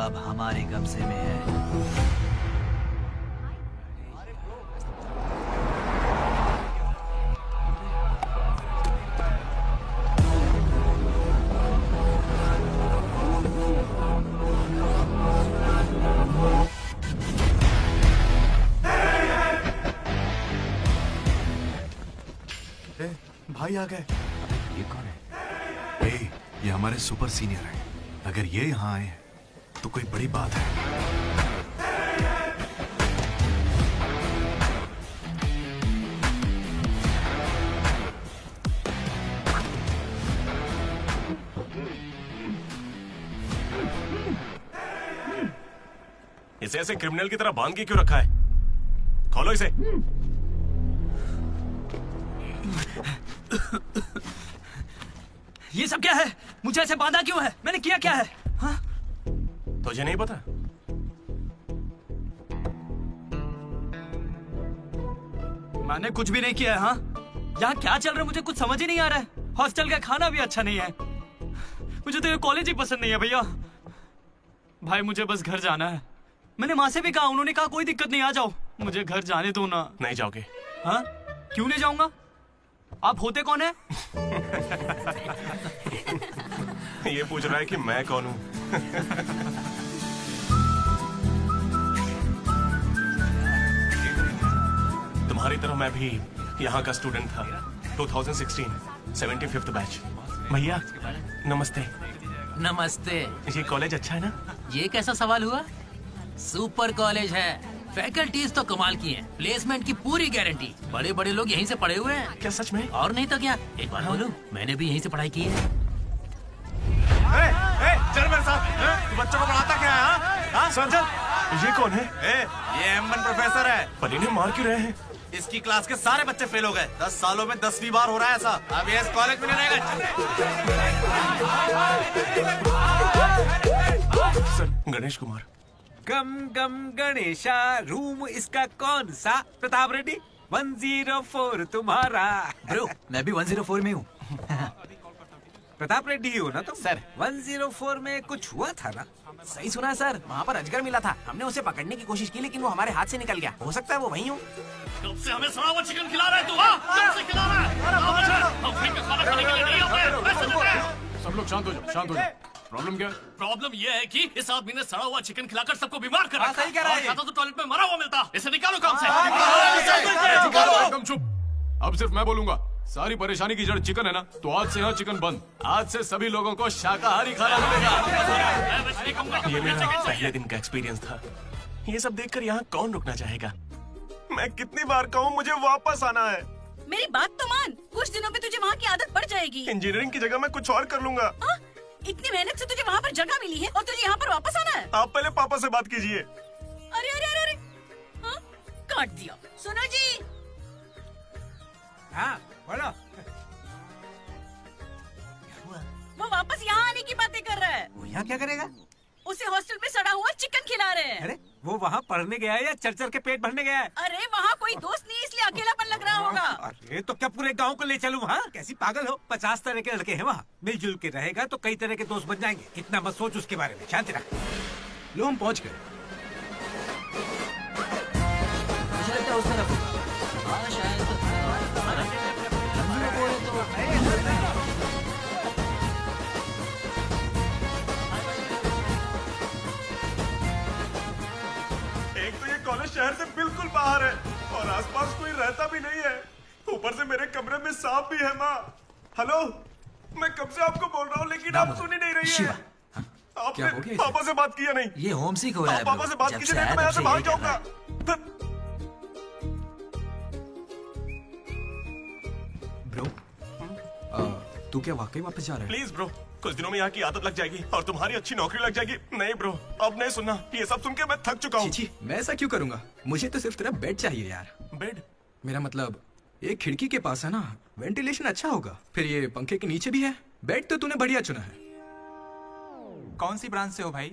अब हमारे कब्जे में है। भाई आ गए। ये कौन है? ये हमारे सुपर सीनियर हैं। अगर ये यहाँ आए हैं तो कोई बड़ी बात है। इसे ऐसे क्रिमिनल की तरह बांध के क्यों रखा है? खोलो इसे। ये सब क्या है? मुझे ऐसे बांधा क्यों है? मैंने किया क्या है? हाँ? तुझे नहीं पता? मैंने कुछ भी नहीं किया है। हाँ? यहाँ क्या चल रहा है मुझे कुछ समझ ही नहीं आ रहा है। हॉस्टल का खाना भी अच्छा नहीं है। मुझे तो ये कॉलेज ही पसंद नहीं है भैया। भाई मुझे बस घर जाना है। मैंने माँ से भी कहा, उन्होंने कहा कोई दिक्कत नहीं, आ जाओ। मुझे घर जाने दो ना। नहीं जाओगे? हाँ? क्यों नहीं जाऊंगा? आप होते कौन है? ये पूछ रहा है कि मैं कौन हूँ। तुम्हारी तरह मैं भी यहाँ का स्टूडेंट था। 2016 75th बैच। भैया नमस्ते। नमस्ते। ये कॉलेज अच्छा है ना? ये कैसा सवाल हुआ? सुपर कॉलेज है। फैकल्टीज तो कमाल की हैं। प्लेसमेंट की पूरी गारंटी। बड़े बड़े लोग यहीं से पढ़े हुए हैं। क्या सच में? और नहीं तो क्या। एक बात बोलूं, मैंने भी यहीं से पढ़ाई की है। चल मेरे साथ। तू बच्चों को पढ़ाता क्या है? हाँ चल चल। ये कौन है? ये एमन प्रोफेसर है। पर इन्हें मार क्यों रहे हैं? इसकी क्लास के सारे बच्चे फेल हो गए। 10 सालों में 10वीं बार हो रहा है ऐसा। अब ये इस कॉलेज में नहीं रहेगा। सर गणेश कुमार। गम गम गणेशा। रूम इसका कौन सा? प्रताप रेड्डी 104 तुम्हारा। ब्रो मैं भी 104 में हूँ। प्रताप रेड्डी ही हो ना तुम? सर। 104 में कुछ हुआ था ना? सही सुना है सर। वहाँ पर अजगर मिला था। हमने उसे पकड़ने की कोशिश की लेकिन वो हमारे हाथ से निकल गया। हो सकता है वो वहीं हो। कब से हमें सड़ा हुआ चिकन खिला रहा है तू? हाँ? कब से खिला रहा है? हम फ्री का खाना खाने के लिए नहीं आते हैं। पैसे देते हैं। सब लोग शांत हो जाओ, शांत हो जाओ। प्रॉब्लम क्या है? प्रॉब्लम ये है कि इस आदमी ने सड़ा हुआ चिकन खिलाकर सबको बीमार कर रखा है। सही कह रहा है। और खाता तो टॉयलेट में मरा हुआ मिलता। इसे निकालो काम से। एकदम चुप। अब सिर्फ मैं बोलूंगा। सारी परेशानी की जड़ चिकन है ना, तो आज से यहाँ चिकन बंद। आज से सभी लोगों को शाकाहारी खाना मिलेगा। ये मेरा पहले दिन का एक्सपीरियंस था। ये सब देखकर यहाँ कौन रुकना चाहेगा? मैं कितनी बार कहूँ मुझे वापस आना है। मेरी बात तो मान। कुछ दिनों में तुझे वहाँ की आदत पड़ जाएगी। इंजीनियरिंग की जगह मैं कुछ और कर लूंगा। इतनी मेहनत से तुझे वहाँ पर जगह मिली है और तुझे यहाँ पर वापस आना है? आप पहले पापा से बात कीजिए। अरे अरे अरे अरे। हाँ? काट दिया। सुनो जी। हाँ बोलो। वो वापस यहाँ आने की बातें कर रहा है। वो यहाँ क्या करेगा? उसे हॉस्टल में सड़ा हुआ चिकन खिला रहे हैं। अरे वो वहाँ पढ़ने गया है या चर के पेट भरने गया है? अरे वहाँ कोई दोस्त नहीं इसलिए अकेलापन लग रहा होगा। अरे तो क्या पूरे गांव को ले चलूं? वहाँ कैसी पागल हो? 50 तरह के लड़के हैं वहाँ। मिलजुल के रहेगा तो कई तरह के दोस्त बन जाएंगे। इतना मत सोच उसके बारे में। शांति रख। लो हम पहुँच गए। मुझे लगता है उस तरफ। हाँ शायद। एक तो ये कॉलेज शहर से बिल्कुल बाहर है और आसपास कोई रहता भी नहीं है। ऊपर से मेरे कमरे में सांप भी है। माँ हेलो, मैं कब से आपको बोल रहा हूँ लेकिन आप सुन ही नहीं रही है। आपने पापा से बात किया नहीं? ये होम सिक हो रहा है। पापा से बात कीजिए नहीं तो मैं यहाँ से भाग जाऊंगा। ब्रो तू क्या वाकई वापस जा रहा है? प्लीज ब्रो, कुछ दिनों में यहाँ की आदत लग जाएगी और तुम्हारी अच्छी नौकरी लग जाएगी। नहीं ब्रो, अब नहीं सुनना। ये सब सुन के मैं थक चुका हूँ। मैं ऐसा क्यों करूंगा? मुझे तो सिर्फ तेरा बेड चाहिए यार। बेड? मेरा मतलब ये खिड़की के पास है ना, वेंटिलेशन अच्छा होगा। फिर ये पंखे के नीचे भी है। बेड तो तूने बढ़िया चुना है। कौन सी ब्रांच से हो भाई?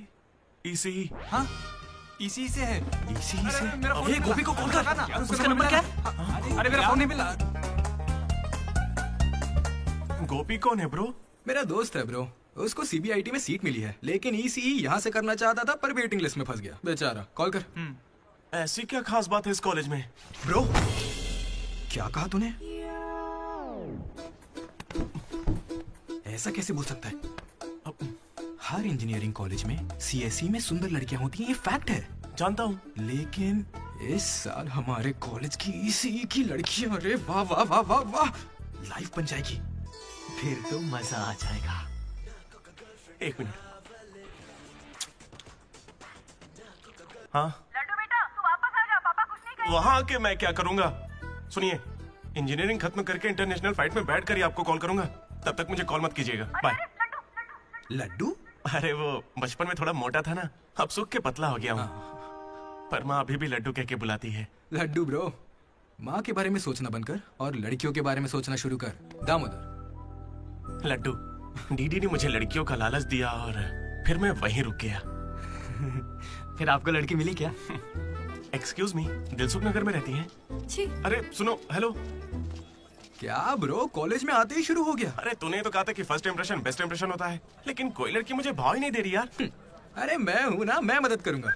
ईसीई। हाँ इसी से है। इसी से? ये गोपी को कॉल कर। उसका नंबर क्या है? अरे मेरा फोन नहीं मिला। गोपी कौन है ब्रो? मेरा दोस्त है ब्रो। उसको सीबीआईटी में सीट मिली है, लेकिन ईसीई यहाँ से करना चाहता था पर वेटिंग लिस्ट में फंस गया बेचारा। कॉल कर। ऐसी क्या खास बात है इस कॉलेज में? ब्रो क्या कहा तूने? ऐसा कैसे बोल सकता है? हर इंजीनियरिंग कॉलेज में सीएसई में सुंदर लड़कियां होती हैं, ये फैक्ट है। जानता हूँ, लेकिन इस साल हमारे कॉलेज की ईसीई की लड़कियां, अरे वाह वाह वाह वाह वाह, लाइफ बन जाएगी। फिर तो मजा आ जाएगा। एक मिनट। हाँ लड्डू बेटा तू वापस आ जा, पापा कुछ नहीं कहेंगे। वहां आके मैं क्या करूंगा? सुनिए, इंजीनियरिंग खत्म करके इंटरनेशनल फाइट में बैठ कर ही आपको कॉल करूंगा। तब तक मुझे कॉल मत कीजिएगा। बाय। लड्डू? अरे वो बचपन में थोड़ा मोटा था ना, अब सूख के पतला हो गया हूँ। पर माँ अभी भी लड्डू कह के बुलाती है। लड्डू ब्रो, माँ के बारे में सोचना बंद कर और लड़कियों के बारे में सोचना शुरू कर। दामोदर। लड्डू, डीडी ने मुझे लड़कियों का लालच दिया और फिर मैं वहीं रुक गया। फिर आपको लड़की मिली क्या? एक्सक्यूज मी, दिलसुख नगर में रहती हैं? छी। अरे सुनो, हेलो। क्या ब्रो, कॉलेज में आते ही शुरू हो गया? अरे तूने तो कहा था कि फर्स्ट इंप्रेशन बेस्ट इंप्रेशन होता है, लेकिन कोई लड़की मुझे भाव ही नहीं दे रही यार। अरे मैं हूं ना, मैं मदद करूंगा।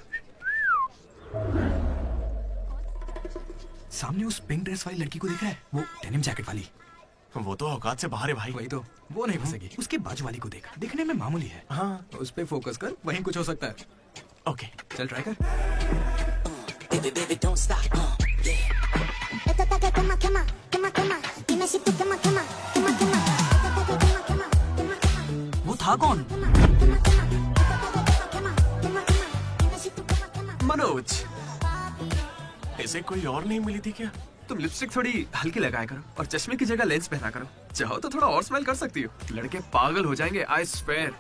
सामने उस पिंक ड्रेस वाली लड़की को दिख रहा है, वो डेनिम जैकेट वाली। वो तो औकात से बाहर है भाई। वही तो, वो नहीं फंसेगी। उसके बाजू वाली को देख, दिखने में मामूली है। हाँ, उस पे फोकस कर, वहीं कुछ हो सकता है। ओके चल ट्राई कर। वो था कौन? मनोज, इसे कोई और नहीं मिली थी क्या? तुम लिपस्टिक थोड़ी हल्की लगाया करो और चश्मे की जगह लेंस पहना करो। चाहो तो थोड़ा और स्माइल कर सकती हो, लड़के पागल हो जाएंगे, आई स्वेयर।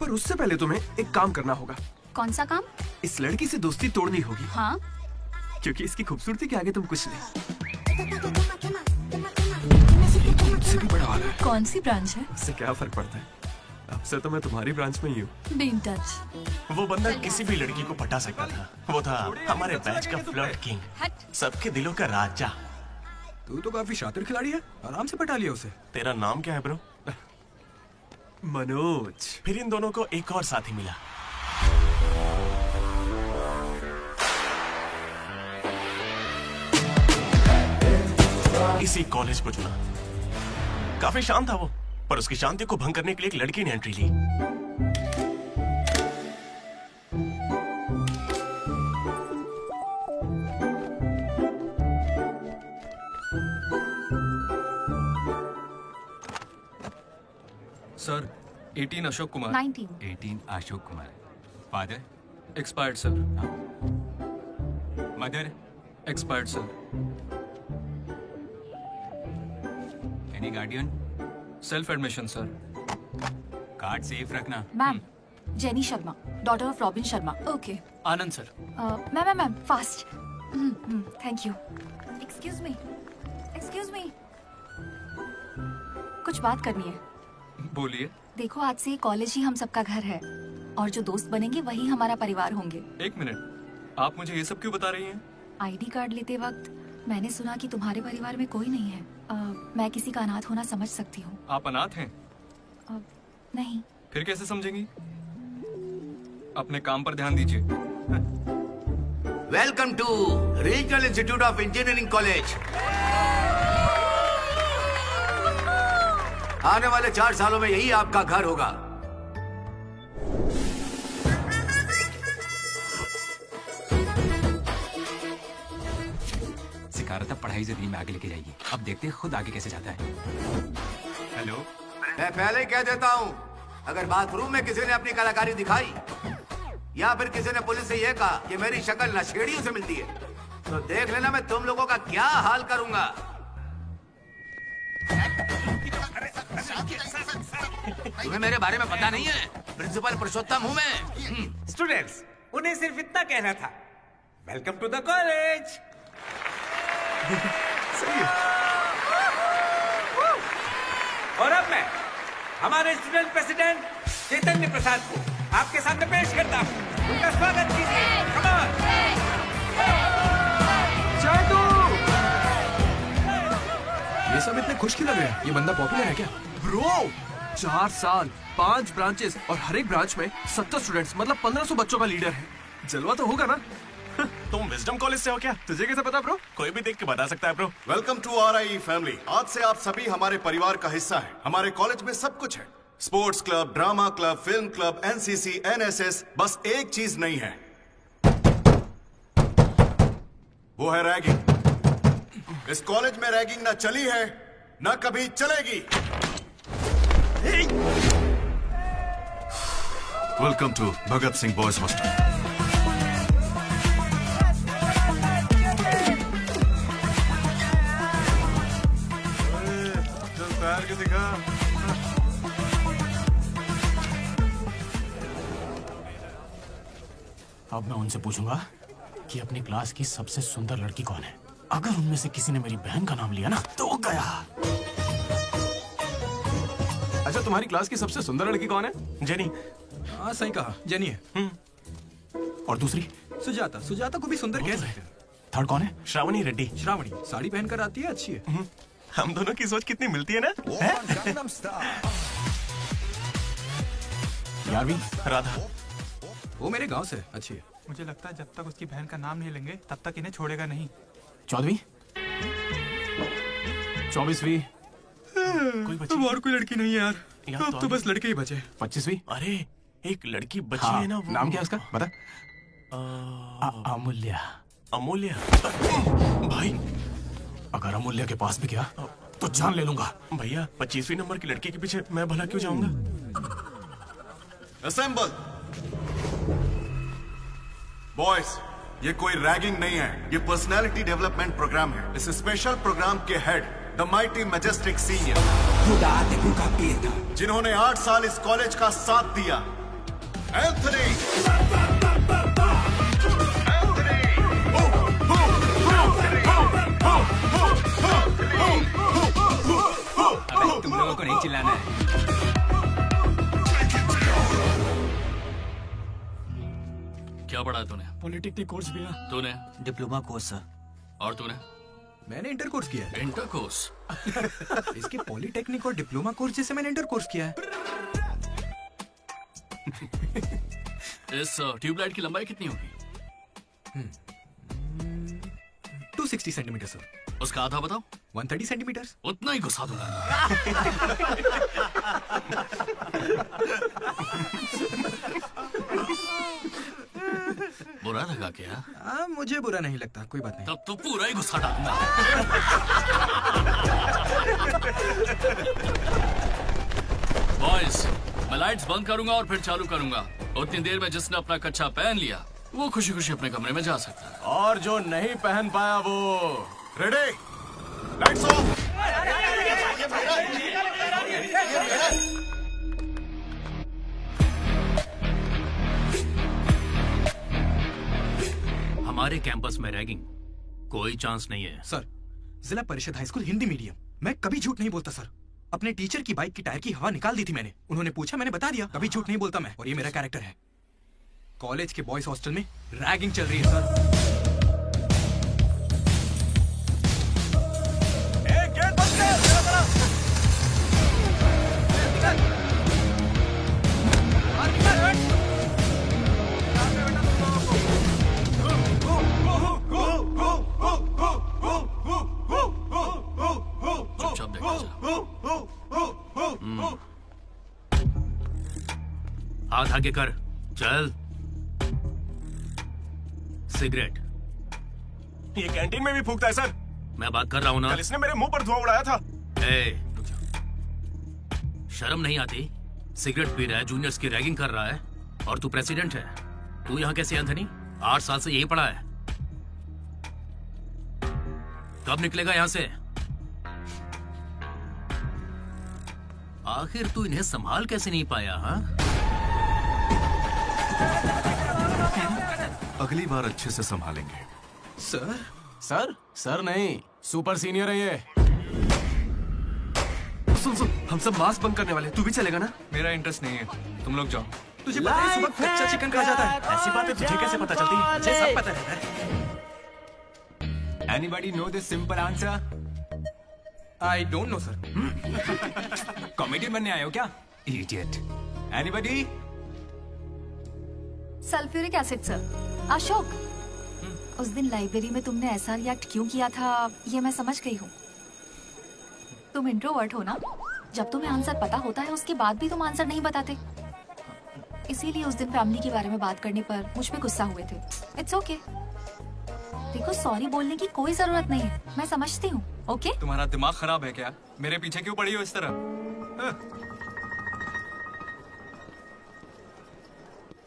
पर उससे पहले तुम्हें एक काम करना होगा। कौन सा काम? इस लड़की से दोस्ती तोड़नी होगी। हाँ, क्योंकि इसकी खूबसूरती के आगे तुम कुछ नहीं। मुझसे भी बड़ा वाला है। कौन सी ब्रांच है? इससे क्या फर्क पड़ता है, अब से तो मैं तुम्हारी ब्रांच में ही हूँ। Be in touch. वो बंदा किसी भी लड़की को पटा सकता था। वो था हमारे बैच का फ्लर्ट किंग, सबके दिलों का राजा। तू तो काफी शातिर खिलाड़ी है, आराम से पटा लिया उसे। तेरा नाम क्या है ब्रो? मनोज। फिर इन दोनों को एक और साथी मिला। इसी कॉलेज को चुना। काफी शांत था वो, पर उसकी शांति को भंग करने के लिए एक लड़की ने एंट्री ली। Sir, 18 Ashok Kumar. 19। Ashok Kumar. Father? Expired sir. Mother? Expired sir. Any guardian? Self admission sir. Card safe रखना। Ma'am, Jenny Sharma, daughter of Robin Sharma. Okay. Anand sir. Ma'am fast. Thank you. Excuse me, excuse me, कुछ बात करनी है। बोलिए। देखो, आज से कॉलेज ही हम सबका घर है और जो दोस्त बनेंगे वही हमारा परिवार होंगे। एक मिनट, आप मुझे ये सब क्यों बता रही हैं? आईडी कार्ड लेते वक्त मैंने सुना कि तुम्हारे परिवार में कोई नहीं है। मैं किसी का अनाथ होना समझ सकती हूँ। आप अनाथ हैं? नहीं। फिर कैसे समझेंगी? अपने काम पर ध्यान दीजिए। Welcome to regional institute of engineering college. आने वाले 4 सालों में यही आपका घर होगा। सिखा रहा था पढ़ाई जरिए में आगे लेके जाइए, अब देखते हैं खुद आगे कैसे जाता है। हेलो, मैं पहले ही कह देता हूँ, अगर बाथरूम में किसी ने अपनी कलाकारी दिखाई या फिर किसी ने पुलिस से यह कहा कि मेरी शक्ल नशेड़ियों से मिलती है, तो देख लेना मैं तुम लोगों का क्या हाल करूंगा। तुम्हें मेरे बारे में पता नहीं है? प्रिंसिपल पुरुषोत्तम हूँ मैं। स्टूडेंट्स, उन्हें सिर्फ इतना कहना था, वेलकम टू द कॉलेज। और अब मैं हमारे स्टूडेंट प्रेसिडेंट चैतन्य प्रसाद को आपके सामने पेश करता हूँ। उनका स्वागत कीजिए। Come on। ये सब इतने खुश क्यों लग रहे हैं? ये बंदा पॉपुलर है क्या? ब्रो, 4 साल, 5 ब्रांचेस और हर एक ब्रांच में 70 स्टूडेंट्स, मतलब 1500 बच्चों का लीडर है। जलवा तो होगा ना? तुम विजडम कॉलेज से हो क्या? तुझे कैसे पता ब्रो? कोई भी देख के बता सकता है bro. Welcome to RIE family. आज से आप सभी हमारे परिवार का हिस्सा हैं। हमारे कॉलेज में सब कुछ है, sports club, drama club, film club, NCC, NSS। बस एक चीज नहीं है, वो है रैगिंग। इस कॉलेज में रैगिंग ना चली है, ना कभी चलेगी। Welcome to Bhagat Singh boys hostel. के दिखा। अब मैं उनसे पूछूंगा कि अपनी क्लास की सबसे सुंदर लड़की कौन है। अगर उनमें से किसी ने मेरी बहन का नाम लिया ना तो गया। अच्छा, तुम्हारी क्लास की सबसे सुंदर लड़की कौन है? जेनी। हाँ सही कहा, जेनी है। और दूसरी? सुजाता। सुजाता को भी सुंदर कह सकते हैं। थर्ड कौन है? श्रावणी रेड्डी। श्रावणी साड़ी पहनकर आती है, अच्छी है। हम दोनों की सोच कितनी मिलती है ना? यारवी? राधा। वो मेरे गांव से, अच्छी है। मुझे लगता है जब तक उसकी बहन का नाम नहीं लेंगे तब तक इन्हें छोड़ेगा नहीं। 14वीं? 24वीं? कोई बची? और कोई लड़की नहीं है यार, अब तो बस लड़के ही बचे। 25वीं? अरे एक लड़की बची हाँ, है ना, वो नाम क्या है उसका बता? अमूल्य। अमूल्य? भाई अगर अमूल्य के पास भी गया तो जान ले लूंगा। भैया 25वीं नंबर की लड़की के पीछे मैं भला क्यों जाऊंगा? असेंबल। बॉयज, ये कोई रैगिंग नहीं है, ये पर्सनालिटी डेवलपमेंट प्रोग्राम है। इस स्पेशल प्रोग्राम के head the mighty majestic senior, जिन्होंने 8 साल इस कॉलेज का साथ दिया, एंथनी। तुम लोगों को नहीं चिल्लाना है। क्या पढ़ा है तूने? पॉलिटेक्निक कोर्स भी है। तूने? Diploma course sir. और तूने? मैंने इंटर कोर्स किया है। Inter course? इसके पॉलिटेक्निक और डिप्लोमा कोर्स जैसे मैंने इंटर कोर्स किया है। इस ट्यूबलाइट की लंबाई कितनी होगी? 260 सेंटीमीटर सर। उसका आधा बताओ। 130 सेंटीमीटर। उतना ही घुसा दूंगा। बुरा लगा क्या? मुझे बुरा नहीं लगता, कोई बात नहीं। तब तो पूरा ही गुस्सा डालूंगा। बॉयज, मैं लाइट्स बंद करूंगा और फिर चालू करूंगा। उतनी देर में जिसने अपना कच्चा पहन लिया वो खुशी खुशी अपने कमरे में जा सकता है, और जो नहीं पहन पाया वो रेडी, लाइट्स ऑफ। हमारे कैंपस में रैगिंग कोई चांस नहीं है सर। जिला परिषद हाई स्कूल हिंदी मीडियम, मैं कभी झूठ नहीं बोलता सर। अपने टीचर की बाइक की टायर की हवा निकाल दी थी मैंने, उन्होंने पूछा, मैंने बता दिया। कभी झूठ नहीं बोलता मैं, और ये मेरा कैरेक्टर है। कॉलेज के बॉयज हॉस्टल में रैगिंग चल रही है सर। चुपचाप देखा जा। हाथ आगे कर, चल। सिगरेट ये कैंटीन में भी फूकता है सर। मैं बात कर रहा हूँ ना। कल इसने मेरे मुंह पर धुआं उड़ाया था। शर्म नहीं आती? सिगरेट पी रहा है, जूनियर्स की रैगिंग कर रहा है, और तू प्रेसिडेंट है। तू यहाँ कैसे एंथनी? 8 साल से यही पढ़ा है। कब निकलेगा यहाँ से? आखिर तू इन्हें संभाल कैसे नहीं पाया? हाँ, अगली बार अच्छे से संभालेंगे। सर? सर? सर नहीं, सुपर सीनियर है ये। सुन सुन, हम सब मास्क बंद करने वाले, तू भी चलेगा ना? मेरा इंटरेस्ट नहीं है, तुम लोग जाओ। तुझे पता है सुबह कच्चा चिकन खा जाता है? ऐसी बातें तुझे कैसे पता चलती है? मुझे सब पता है। Anybody know the simple answer? I don't know, sir. Comedian बनने आए हो क्या? Idiot. Anybody? Sulphuric acid sir. Ashok, उस दिन लाइब्रेरी में तुमने ऐसा रिएक्ट क्यों किया था ये मैं समझ गई हूँ। तुम इंट्रोवर्ट हो ना? जब तुम्हें आंसर पता होता है उसके बाद भी तुम आंसर नहीं बताते, इसीलिए उस दिन फैमिली के बारे में बात करने पर मुझ पे गुस्सा हुए थे। It's okay. देखो, सॉरी बोलने की कोई जरूरत नहीं है, मैं समझती हूँ। ओके? तुम्हारा दिमाग खराब है क्या? मेरे पीछे क्यों पड़ी हो इस तरह?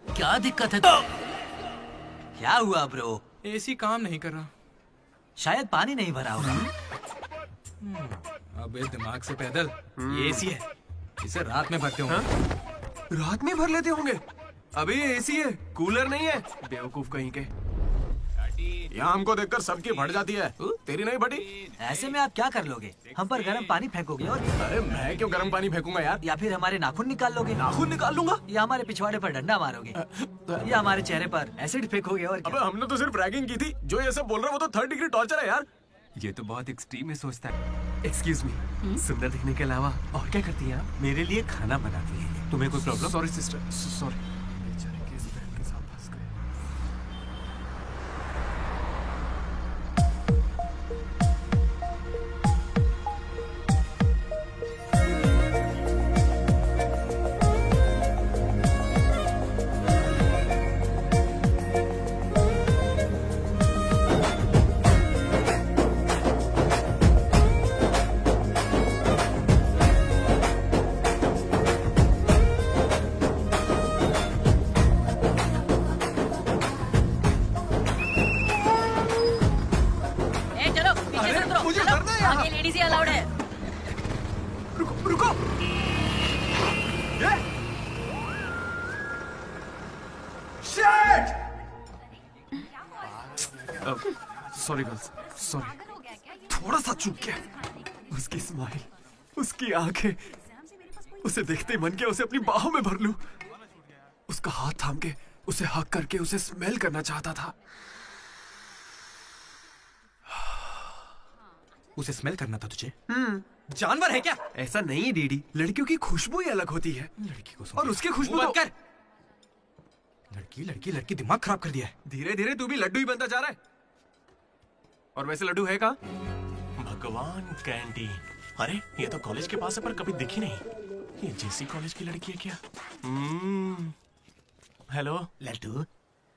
क्या दिक्कत है? क्या हुआ ब्रो? एसी काम नहीं कर रहा। शायद पानी नहीं भरा होगा। अबे दिमाग से पैदल, ये एसी है, इसे रात में भरते होंगे। रात में भर लेते होंगे? अबे ये एसी है, कूलर नहीं है, बेवकूफ कहीं के। यहाँ हमको देखकर सबकी फट जाती है, तेरी नहीं फटी? ऐसे में आप क्या कर लोगे? हम पर गर्म पानी फेंकोगे और अरे मैं क्यों गर्म पानी फेंकूंगा यार? या फिर हमारे नाखून निकाल लोगे? नाखून निकाल लूंगा? या हमारे पिछवाड़े पर डंडा मारोगे? या हमारे चेहरे पर एसिड फेंकोगे और क्या? अबे हमने तो सिर्फ रैगिंग की थी, जो ये सब बोल रहा है वो तो 3rd डिग्री टॉर्चर है यार। ये तो बहुत एक्सट्रीम में सोचता है। एक्सक्यूज मी, सुंदर दिखने के अलावा और क्या करती हैं आप? मेरे लिए खाना बनाती है। तुम्हें कोई problem? Sorry sister, sorry. Sorry girls, sorry. थोड़ा सा चूक गया। उसकी स्माइल, उसकी आंखें, उसे देखते ही मन किया उसे अपनी बाहों में भर लूं। उसका हाथ थाम के उसे हक करके उसे स्मेल करना चाहता था। उसे स्मेल करना था तुझे? जानवर है क्या? ऐसा नहीं है डीडी, लड़कियों की खुशबू ही अलग होती है। लड़की को और उसकी खुशबू बंद कर। लड़की लड़की लड़की दिमाग खराब कर दिया है। धीरे धीरे तू भी लड्डू ही बनता जा रहा है। और वैसे लड्डू है कहाँ? भगवान, कैंटीन। अरे ये तो कॉलेज के पास है पर कभी दिखी नहीं। ये जेसी कॉलेज की लड़की है क्या? हेलो लड्डू,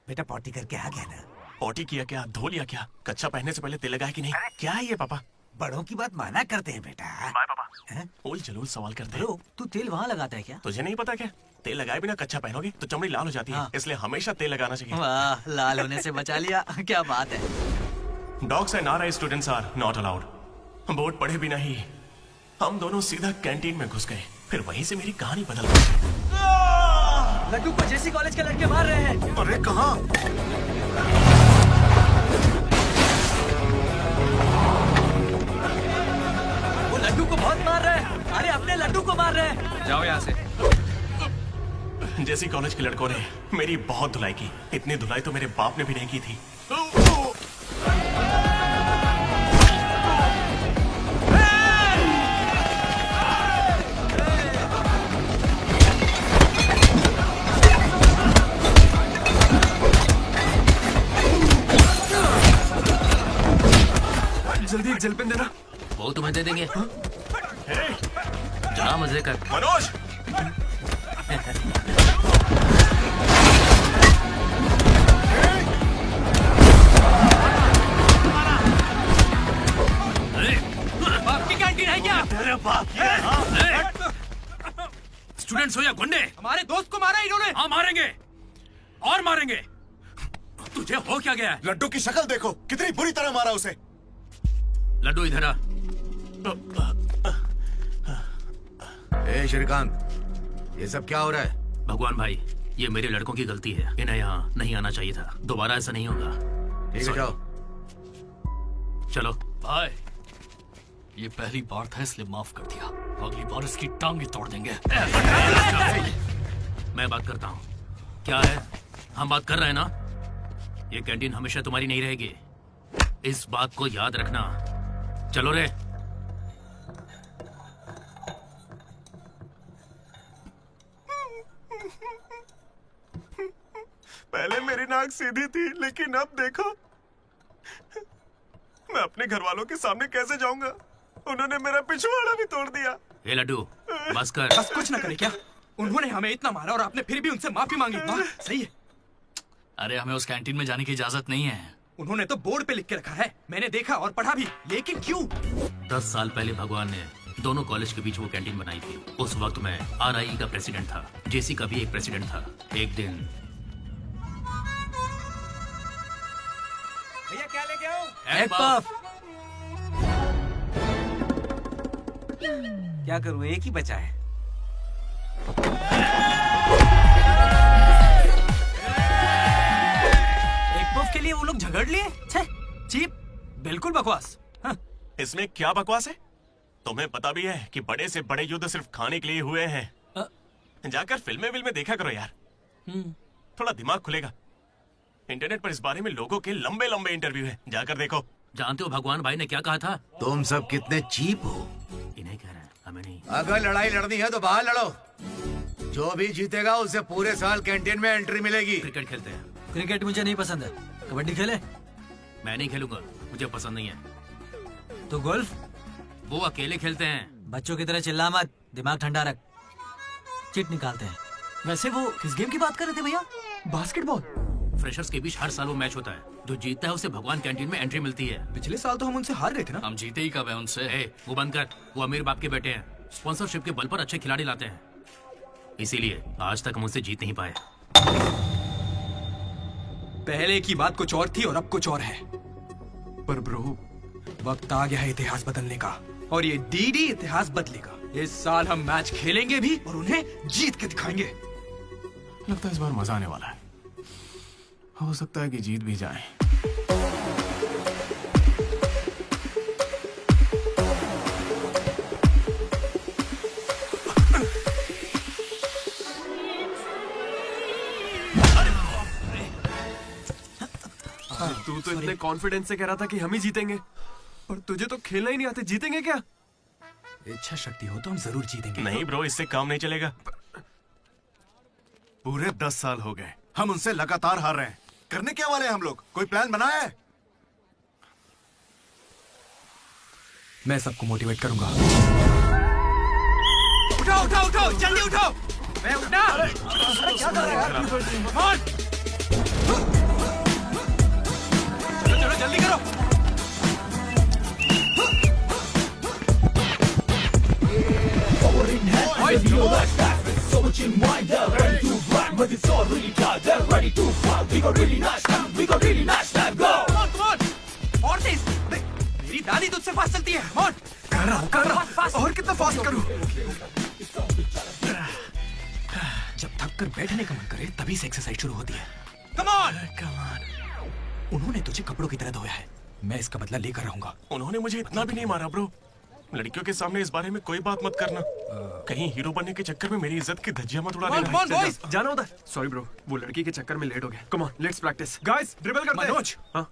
बेटा पॉटी करके आ गया ना? पॉटी किया क्या? धो लिया क्या? कच्चा पहनने से पहले तेल लगाया कि नहीं? क्या है ये पापा? बड़ों की बात माना करते हैं बेटा। बाय पापा। उल जलूल सवाल करते हैं। तू तेल वहाँ लगाता है क्या? तुझे नहीं पता क्या? तेल लगाए बिना कच्चा पहनोगे तो चमड़ी लाल हो जाती है, इसलिए हमेशा तेल लगाना चाहिए। वाह, लाल होने से बचा लिया। क्या बात है। Dogs and RI students are not allowed. Board पढ़े बिना ही हम दोनों सीधा कैंटीन में घुस गए, फिर वहीं से मेरी कहानी बदल गई। लड्डू को जेसी कॉलेज के लड़के मार रहे हैं। अरे कहाँ? वो लड्डू को बहुत मार रहे हैं। अरे अपने लड्डू को मार रहे हैं। जाओ यहाँ से। जेसी कॉलेज के लड़कों ने मेरी बहुत धुलाई की। इतनी धुलाई तो मेरे बाप ने भी नहीं की थी। जल्दी एक जलपेन देना। वो तुम्हें दे देंगे। जा मजे कर। मनोज, बाप की कैंटीन है क्या? तेरे बाप की है, हाँ? स्टूडेंट्स हो या गुंडे, हमारे दोस्त को मारा इन्होंने। हाँ मारेंगे और मारेंगे। तुझे हो क्या गया? लड्डू की शक्ल देखो, कितनी बुरी तरह मारा उसे। लड्डू इधर आ। ए श्रीकांत, ये सब क्या हो रहा है? भगवान भाई, ये मेरे लड़कों की गलती है। इन्हें यहाँ नहीं आना चाहिए था। दोबारा ऐसा नहीं होगा। ठीक है, जाओ। चलो। भाई, ये पहली बार था इसलिए माफ कर दिया। अगली बार इसकी टांगे तोड़ देंगे। मैं बात करता हूँ। क्या है? हम बात कर रहे हैं ना? ये कैंटीन हमेशा तुम्हारी नहीं रहेगी, इस बात को याद रखना। चलो रे। नाक सीधी थी, लेकिन अब देखो मैं अपने घर वालों के सामने कैसे जाऊंगा? उन्होंने मेरा पिछवाड़ा भी तोड़ दिया। ए लड्डू, बस कर। बस कुछ ना करे क्या? उन्होंने हमें इतना मारा और आपने फिर भी उनसे माफी मांगी। वाह, सही है। अरे हमें उस कैंटीन में जाने की इजाजत नहीं है। उन्होंने तो बोर्ड पे लिख के रखा है, मैंने देखा और पढ़ा भी, लेकिन क्यों? 10 साल पहले भगवान ने दोनों कॉलेज के बीच वो कैंटीन बनाई थी। उस वक्त मैं RIE का प्रेसिडेंट था, JC का भी एक प्रेसिडेंट था। एक दिन भैया क्या लेके आओ? Egg puff. क्या करूं, एक ही बचा है। एग पफ के लिए वो लोग झगड़ लिए। छे, चीप, बिल्कुल बकवास। हाँ। इसमें क्या बकवास है? तुम्हें पता भी है कि बड़े से बड़े युद्ध सिर्फ खाने के लिए हुए हैं। जाकर फिल्में देखा करो यार, थोड़ा दिमाग खुलेगा। इंटरनेट पर इस बारे में लोगों के लंबे लंबे इंटरव्यू हैं, जाकर देखो। जानते हो भगवान भाई ने क्या कहा था? तुम सब कितने चीप हो। इन्हें कह रहे हैं, हमें नहीं। अगर लड़ाई लड़नी है तो बाहर लड़ो। जो भी जीतेगा उसे पूरे साल कैंटीन में एंट्री मिलेगी। क्रिकेट खेलते हैं। क्रिकेट मुझे नहीं पसंद है। कबड्डी खेले? मैं नहीं खेलूंगा, मुझे पसंद नहीं है। तो गोल्फ? वो अकेले खेलते हैं। बच्चों की तरह चिल्ला मत, दिमाग ठंडा रख। चिट निकालते हैं। वैसे वो किस गेम की बात कर रहे थे भैया? बास्केटबॉल। फ्रेशर्स के बीच हर साल वो मैच होता है। जो जीतता है उसे भगवान कैंटीन में एंट्री मिलती है। पिछले साल तो हम उनसे हार गए थे ना। हम जीते ही कब है उनसे? वो बंद कर, वो अमीर बाप के बेटे हैं। स्पॉन्सरशिप के बल पर अच्छे खिलाड़ी लाते हैं, इसीलिए आज तक हम उनसे जीत नहीं पाए। पहले की बात कुछ और थी और अब कुछ और है। पर ब्रो, वक्त आ गया है इतिहास बदलने का, और ये DD इतिहास बदलेगा। इस साल हम मैच खेलेंगे भी और उन्हें जीत के दिखाएंगे। लगता है इस बार मजा आने वाला है। हो सकता है कि जीत भी जाए। तू तो इतने कॉन्फिडेंस से कह रहा था कि हम ही जीतेंगे, और तुझे तो खेलना ही नहीं आते। जीतेंगे क्या? इच्छा शक्ति हो तो हम जरूर जीतेंगे। नहीं ब्रो, इससे काम नहीं चलेगा। पूरे 10 साल हो गए हम उनसे लगातार हार रहे हैं। करने क्या वाले हैं हम लोग? कोई प्लान बनाया है? मैं सबको मोटिवेट करूंगा। उठाओ उठाओ उठाओ, जल्दी उठाओ। मैं उठना। क्या कर रहे हैं यार? चलो चलो जल्दी करो। मेरी दादी तुझसे फास्ट चलती है। कर रहा हूँ। और कितना फास्ट करूँ? जब थक कर बैठने का मन करे तभी से एक्सरसाइज शुरू होती है। Come on. उन्होंने तुझे कपड़ों की तरह धोया है, मैं इसका बदला लेकर रहूंगा। उन्होंने मुझे इतना भी नहीं मारा ब्रो। लड़कियों के सामने इस बारे में कोई बात मत करना। कहीं हीरो बनने के चक्कर में मेरी इज्जत की धज्जियां मत उड़ा देना। जाना होता है। सॉरी ब्रो, वो लड़की के चक्कर में लेट हो गया। Come on, let's practise. Guys, dribble करते हैं। मनोज, हाँ?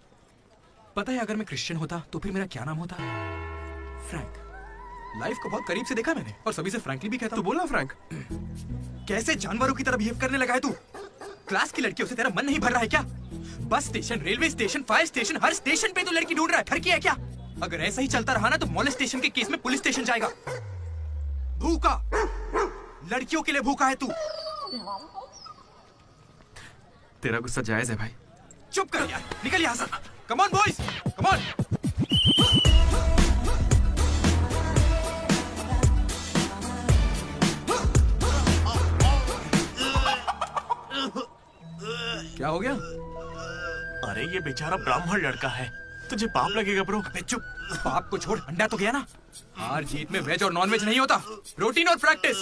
पता है अगर मैं क्रिश्चियन होता तो फिर मेरा क्या नाम होता? फ्रैंक। लाइफ को बहुत करीब से देखा मैंने, और सभी से फ्रैंकली भी कहता हूँ। तो बोलना फ्रैंक। कैसे जानवरों की तरह बिहेव करने लगा है तू? क्लास की लड़कियों से तेरा मन नहीं भर रहा है क्या? Bus station, railway station, fire station, हर स्टेशन पे तू लड़की ढूंढ रहा है। घर की है क्या? अगर ऐसा ही चलता रहा ना तो मोलेस्टेशन के केस में पुलिस स्टेशन जाएगा। भूखा, लड़कियों के लिए भूखा है तू। तेरा गुस्सा जायज है भाई। चुप कर यार, निकल यहाँ से। Come on boys, come on. क्या हो गया? अरे ये बेचारा ब्राह्मण लड़का है, तुझे पाप लगेगा ब्रो। अबे चुप, पाप को छोड़, अंडा तो गया ना। हार जीत में वेज और नॉन वेज नहीं होता, रूटीन और प्रैक्टिस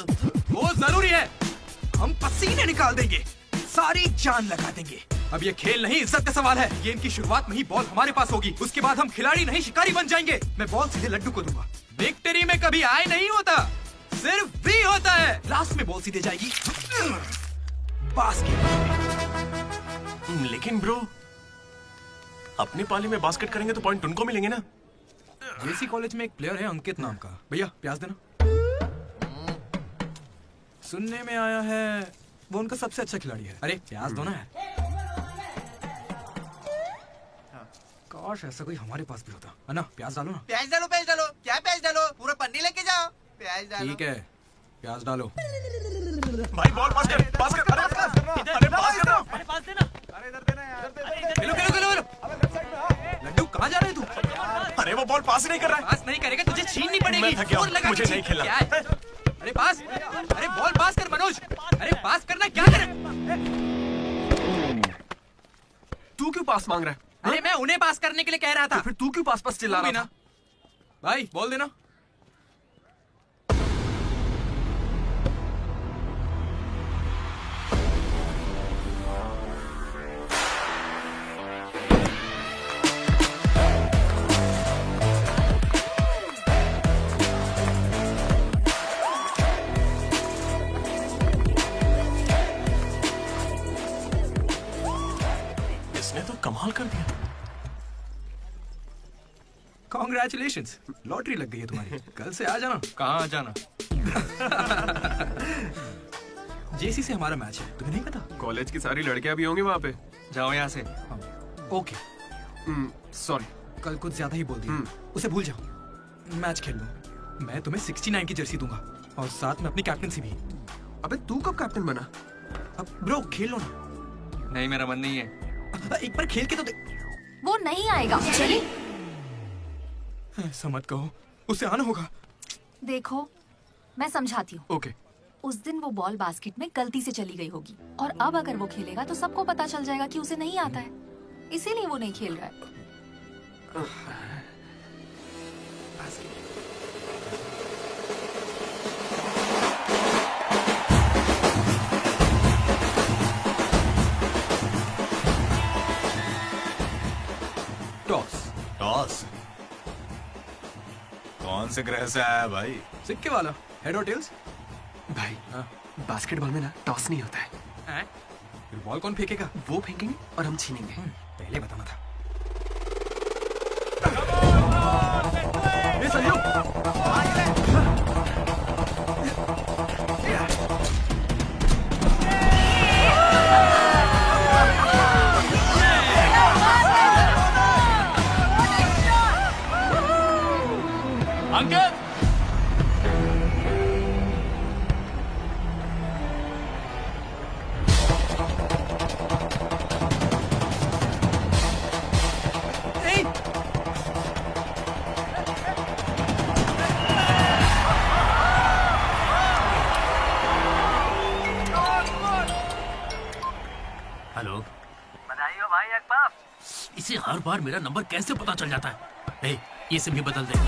वो जरूरी है। हम पसीने निकाल देंगे, सारी जान लगा देंगे। अब ये खेल नहीं, इज्जत का सवाल है। गेम की शुरुआत में ही बॉल हमारे पास होगी, उसके बाद हम खिलाड़ी नहीं शिकारी बन जाएंगे। मैं बॉल सीधे लड्डू को दूंगा। विक्ट्री में कभी आए नहीं होता, सिर्फ भी होता है। लास्ट में बॉल सीधे जाएगी बास्केट। लेकिन ब्रो, अपनी पाली में बास्केट करेंगे तो पॉइंट उनको मिलेंगे ना। जेसी कॉलेज में एक प्लेयर है अंकित नाम का। भैया प्याज देना। सुनने में आया है वो उनका सबसे अच्छा खिलाड़ी है। अरे प्याज दो ना यार। काश ऐसा कोई हमारे पास भी होता है ना। प्याज डालो ना। प्याज डालो क्या प्याज डालो, पूरा पन्नी लेके जाओ। प्याज डालो। ठीक है, प्याज डालो। भाई बॉल पास कर, पास कर। अरे पास कर। अरे पास देना। अरे इधर देना यार। खेलो। लड्डू कहाँ जा रहे तू? अरे वो बॉल पास नहीं कर रहा है। पास नहीं करेगा तुझे छीननी पड़ेगी। मैं थक गया हूं, जोर लगा के मुझे नहीं छीन। खेलना। क्या है? अरे पास, अरे बॉल पास कर मनोज। अरे पास करना, क्या करे? तू क्यों पास मांग रहा है? अरे मैं उन्हें पास करने के लिए कह रहा था। तो फिर तू क्यों पास चिल्ला रहा था? भाई बोल देना। इसने तो कमाल कर दिया। कॉन्ग्रेचुलेशंस, लॉटरी लग गई है तुम्हारी। कल से आ जाना। कहाँ आ जाना? जेसी से हमारा मैच है, तुम्हें नहीं पता? कॉलेज की सारी लड़कियां भी होंगी वहाँ पे। जाओ यहाँ से। ओके सॉरी, कल कुछ ज्यादा ही बोल दिया। उसे भूल जाओ, मैच खेल लो। मैं तुम्हें 69 की जर्सी दूंगा और साथ में अपनी कैप्टनसी भी। अबे तू कब कैप्टन बना? अब ब्रो खेल लो ना। नहीं, मेरा मन नहीं है। एक बार खेल के तो वो नहीं आएगा। चलिए। ऐसा मत कहो, उसे आना होगा। देखो मैं समझाती हूँ। ओके। उस दिन वो बॉल बास्केट में गलती से चली गई होगी और अब अगर वो खेलेगा तो सबको पता चल जाएगा कि उसे नहीं आता है, इसीलिए वो नहीं खेल रहा है। टॉस कौन से ग्रह से आया भाई? सिक्के वाला, हेड और टेल्स। भाई बास्केटबॉल में ना टॉस नहीं होता है। फिर बॉल कौन फेंकेगा? वो फेंकेंगे और हम छीनेंगे। पहले बताना था। अंकित, हेलो, बधाई हो भाई अकबर। इसे हर बार मेरा नंबर कैसे पता चल जाता है? ये सिम भी बदल दे।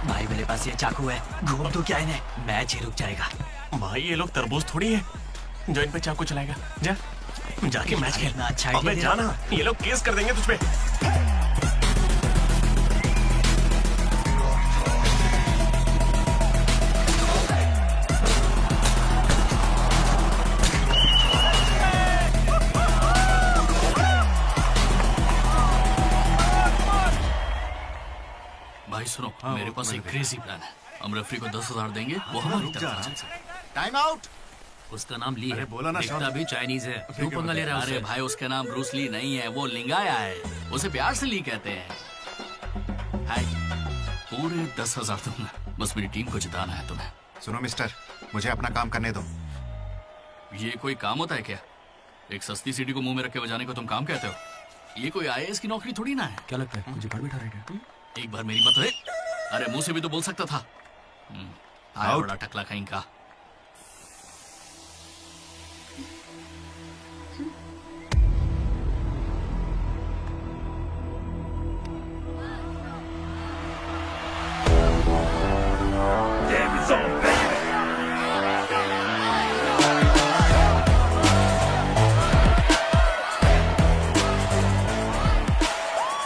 भाई मेरे पास ये चाकू है, घूम तो क्या इन्हें, मैच ही रुक जाएगा। भाई ये लोग तरबूज थोड़ी है जो इन पे चाकू चलाएगा। जा जाके मैच खेलना। अच्छा अबे जाना, ये लोग केस कर देंगे तुझ पे। भाई सुनो, मेरे पास एक क्रेजी प्लान है। हम रेफरी को 10,000 देंगे, वो हमारी तरफ से। Time out. उसका नाम ली है, बोला ना, दिखता भी चाइनीज है। क्यों पंगा ले रहा है? अरे भाई उसका नाम ब्रूस ली नहीं है, वो लिंगाया है। उसे प्यार से ली कहते हैं। हाय, पूरे 10,000 दूंगा, बस मेरी टीम को जिताना है तुम्हें। सुनो मिस्टर, मुझे अपना काम करने दो। ये कोई काम होता है क्या? एक सस्ती सीढ़ी को मुंह में रख के बजाने को तुम काम कहते हो? ये कोई IAS की नौकरी थोड़ी ना है। क्या लगता है मुझे घर बैठा रहेगा? एक बार मेरी बात है। अरे मुंह से भी तो बोल सकता था। आया बड़ा टकला कहीं का।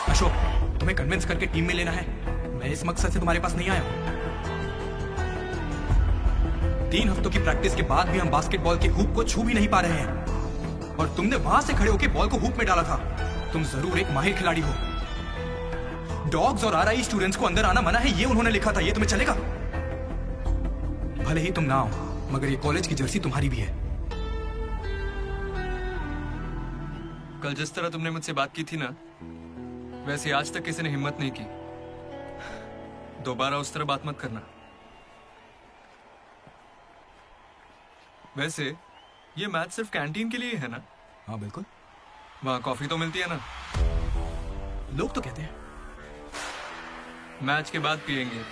अशोक, तुम्हें कन्विंस करके टीम में लेना है। मैं इस मकसद से तुम्हारे पास नहीं आया हूं। 3 हफ्तों की प्रैक्टिस के बाद भी हम बास्केटबॉल के हुप को छू भी नहीं पा रहे हैं और तुमने वहां से खड़े होकर बॉल को हुप में डाला था। तुम जरूर एक माहिर खिलाड़ी हो। डॉग्स और RI स्टूडेंट्स को अंदर आना मना है, ये उन्होंने लिखा था। ये तुम्हें चलेगा? भले ही तुम ना हो, मगर ये कॉलेज की जर्सी तुम्हारी भी है। कल जिस तरह तुमने मुझसे बात की थी ना, वैसे आज तक किसी ने हिम्मत नहीं की। दोबारा उस तरह बात मत करना। वैसे ये मैच सिर्फ कैंटीन के लिए है ना? हाँ बिल्कुल। वहाँ कॉफी तो मिलती है ना? लोग तो कहते हैं। मैच के बाद पियेंगे।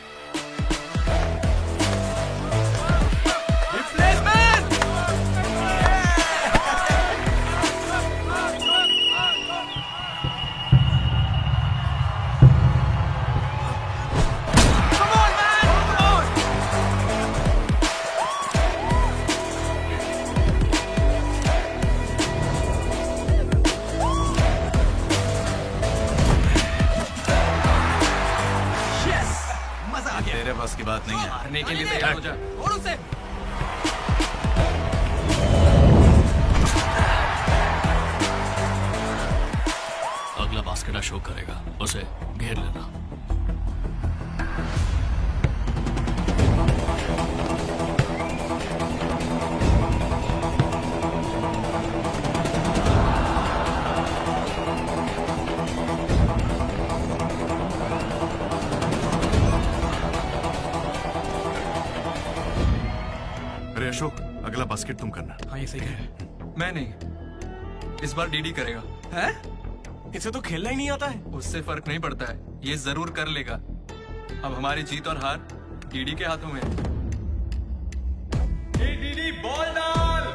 तेरे बस की बात नहीं है। हारने के लिए तैयार हो जा। और उसे अगला बास्केट अशोक करेगा, उसे घेर लेना। अरे अशोक, अगला बास्केट तुम करना। हाँ ये सही है। मैं नहीं, इस बार डीडी करेगा। है? इसे तो खेलना ही नहीं आता है। उससे फर्क नहीं पड़ता है, ये जरूर कर लेगा। अब हमारी जीत और हार डीडी के हाथों में है। डीडी बॉल डाल।